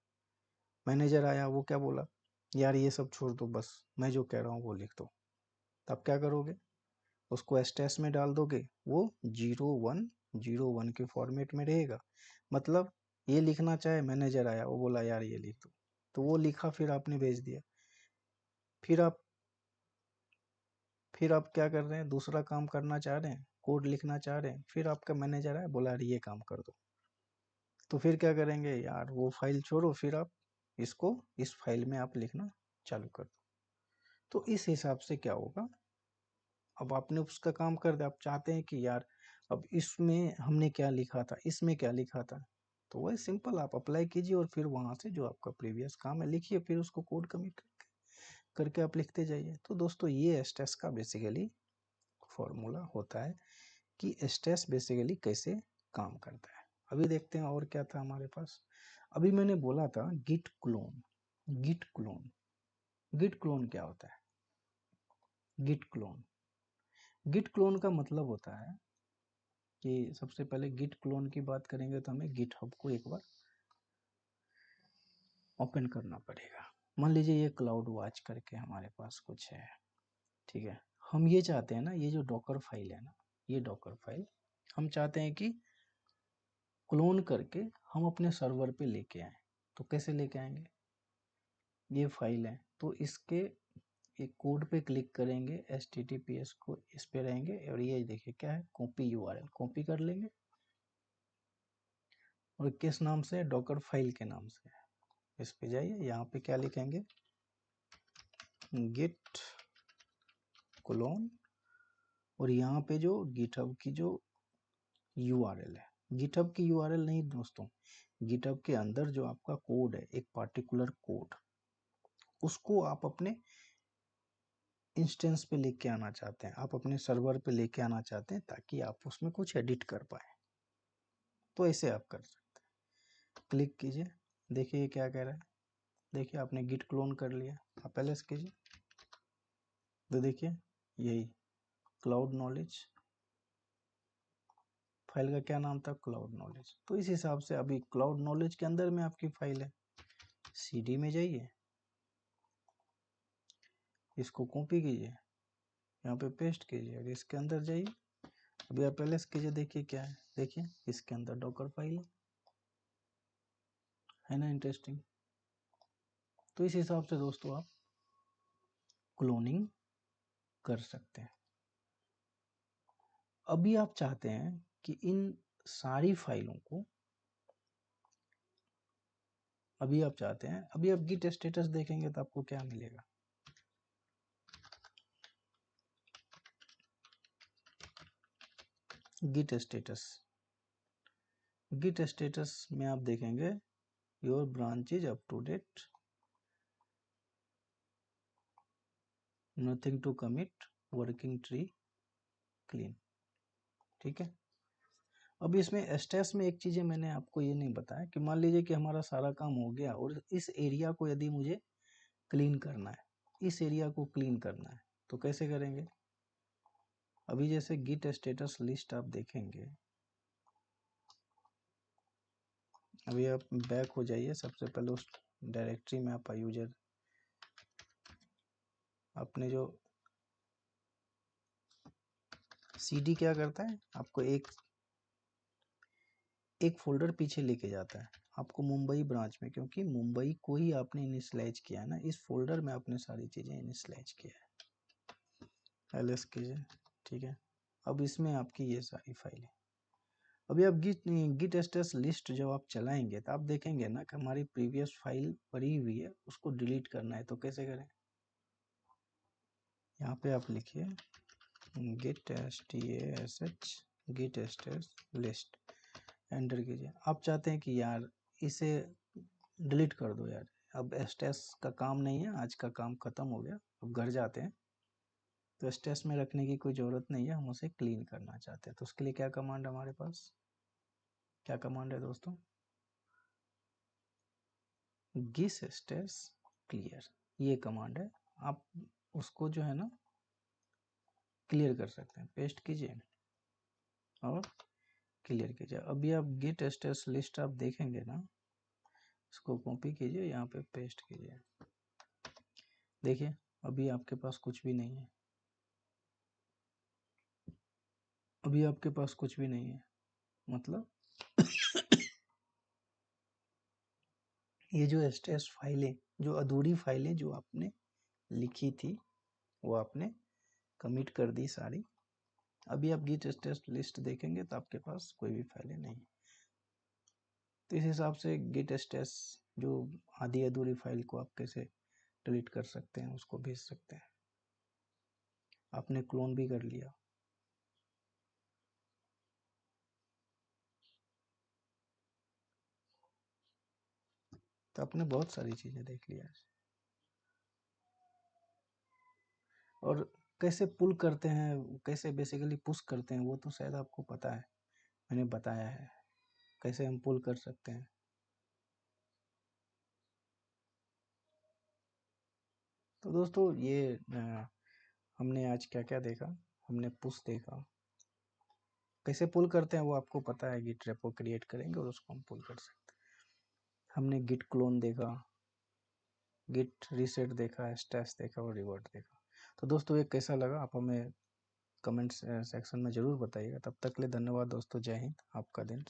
मैनेजर आया, वो क्या बोला, यार ये सब छोड़ दो, बस मैं जो कह रहा हूँ वो लिख दो, तब क्या करोगे, उसको स्टेस में डाल दोगे, वो 0101 के फॉर्मेट में रहेगा। मतलब ये लिखना चाहे, मैनेजर आया वो बोला यार ये लिख दो, तो वो लिखा, फिर आपने भेज दिया, फिर आप क्या कर रहे हैं, दूसरा काम करना चाह रहे हैं, कोड लिखना चाह रहे हैं, फिर आपका मैनेजर आया बोला ये काम कर दो, तो फिर क्या करेंगे यार, वो फाइल छोड़ो, फिर आप इसको इस फाइल में आप लिखना चालू कर दो। तो इस हिसाब से क्या होगा, अब आपने उसका काम कर दिया, आप चाहते हैं कि यार अब इसमें हमने क्या लिखा था, इसमें क्या लिखा था, तो वही सिंपल आप अप्लाई कीजिए और फिर वहां से जो आपका प्रीवियस काम है लिखिए, फिर उसको कोड कमिट करके आप लिखते जाइए। तो दोस्तों ये स्ट्रेस का बेसिकली फॉर्मूला होता है कि स्ट्रेस बेसिकली कैसे काम करता है। अभी देखते हैं और क्या था हमारे पास। अभी मैंने बोला था git clone, git clone, git clone क्या होता है, गिट क्लोन, गिट क्लोन का मतलब होता है कि सबसे पहले गिट क्लोन की बात करेंगे तो हमें गिट हब को एक बार ओपन करना पड़ेगा। मान लीजिए ये क्लाउड वॉच करके हमारे पास कुछ है, ठीक है, हम ये चाहते हैं ना, ये जो डॉकर फाइल है ना, ये डॉकर फाइल हम चाहते हैं कि क्लोन करके हम अपने सर्वर पे लेके आए, तो कैसे लेके आएंगे, ये फाइल है तो इसके एक कोड पे क्लिक करेंगे, HTTPS को इस पे रहेंगे और ये देखिए क्या है, कॉपी URL, कॉपी कर लेंगे और किस नाम से, डॉकर फाइल के नाम से। इस पे जाइए, यहाँ पे क्या लिखेंगे, git क्लोन, और यहाँ पे जो गिटहब की जो URL है, गिटहब की URL नहीं दोस्तों, गिटहब के अंदर जो आपका कोड है, एक पार्टिकुलर कोड, उसको आप अपने इंस्टेंस पे लेके आना चाहते हैं, आप अपने सर्वर पे लेके आना चाहते हैं ताकि आप उसमें कुछ एडिट कर पाए, तो ऐसे आप कर सकते हैं। क्लिक कीजिए, देखिए ये क्या कह रहा है, देखिए आपने गिट क्लोन कर लिया। आप एलएस कीजिए तो देखिए यही क्लाउड नॉलेज, फाइल का क्या नाम था, क्लाउड नॉलेज। तो इस हिसाब से अभी क्लाउड नॉलेज के अंदर में आपकी फाइल है, CD में जाइए, इसको कॉपी कीजिए, यहाँ पे पेस्ट कीजिए और इसके अंदर जाइए, अभी आप एलएस कीजिए, देखिए क्या है, देखिए इसके अंदर डॉकर फाइल है ना, इंटरेस्टिंग। तो इस हिसाब से दोस्तों आप क्लोनिंग कर सकते हैं। अभी आप चाहते हैं कि इन सारी फाइलों को, अभी आप चाहते हैं, अभी आप गिट स्टेटस देखेंगे तो आपको क्या मिलेगा, गिट स्टेटस, गिट स्टेटस में आप देखेंगे your branch is up to date, nothing to commit, working tree clean, ठीक है। अब इसमें स्टेस में एक चीज़ मैंने आपको ये नहीं बताया कि मान लीजिए कि हमारा सारा काम हो गया और इस एरिया को यदि मुझे क्लीन करना है, इस एरिया को क्लीन करना है, तो कैसे करेंगे। अभी जैसे गिट स्टेटस लिस्ट आप देखेंगे, अभी आप बैक हो जाइए, सबसे पहले उस डायरेक्टरी में आप यूजर अपने जो CD क्या करता है, आपको एक फोल्डर पीछे लेके जाता है आपको मुंबई ब्रांच में, क्योंकि मुंबई को ही आपने इनिशियलाइज किया है ना, इस फोल्डर में आपने सारी चीज़ें इनिशियलाइज किया है। एलएस कीजिए, ठीक है। अब इसमें आपकी ये सारी फाइलें, अभी आप गिट स्टेटस लिस्ट जब आप चलाएंगे तो आप देखेंगे ना कि हमारी प्रीवियस फाइल पड़ी हुई है, उसको डिलीट करना है, तो कैसे करें। यहाँ पे आप लिखिए git stash git stash list, enter कीजिए। आप चाहते हैं कि यार इसे डिलीट कर दो यार, अब स्टेस का काम नहीं है, आज का काम खत्म हो गया, अब घर जाते हैं, तो स्टेस में रखने की कोई ज़रूरत नहीं है, हम उसे क्लीन करना चाहते हैं। तो उसके लिए क्या कमांड हमारे पास, क्या कमांड है दोस्तों, गिस स्टेस क्लियर, ये कमांड है। आप उसको जो है ना क्लियर कर सकते हैं, पेस्ट कीजिए और क्लियर कीजिए। अभी आप गिट स्टेटस लिस्ट आप देखेंगे ना, इसको कॉपी कीजिए, यहाँ पे पेस्ट कीजिए, देखिए अभी आपके पास कुछ भी नहीं है, अभी आपके पास कुछ भी नहीं है, मतलब ये जो स्टेटस फाइलें, जो अधूरी फाइलें जो आपने लिखी थी, वो आपने कमिट कर दी सारी। अभी आप गिट स्टेटस लिस्ट देखेंगे तो आपके पास कोई भी फाइलें नहीं है। तो इस हिसाब से गिट स्टेटस जो आधी अधूरी फाइल को आप कैसे डिलीट कर सकते हैं, उसको भेज सकते हैं। आपने क्लोन भी कर लिया। तो आपने बहुत सारी चीज़ें देख लिया। और कैसे पुल करते हैं, कैसे बेसिकली पुश करते हैं, वो तो शायद आपको पता है, मैंने बताया है कैसे हम पुल कर सकते हैं। तो दोस्तों ये हमने आज क्या क्या देखा, हमने पुश देखा, कैसे पुल करते हैं वो आपको पता है, गिट रेपो क्रिएट करेंगे और उसको हम पुल कर सकते हैं। हमने गिट क्लोन देखा, गिट रीसेट देखा, स्टैश देखा और रिवर्ट देखा। तो दोस्तों ये कैसा लगा आप हमें कमेंट सेक्शन में ज़रूर बताइएगा। तब तक के लिए धन्यवाद दोस्तों, जय हिंद, आपका दिन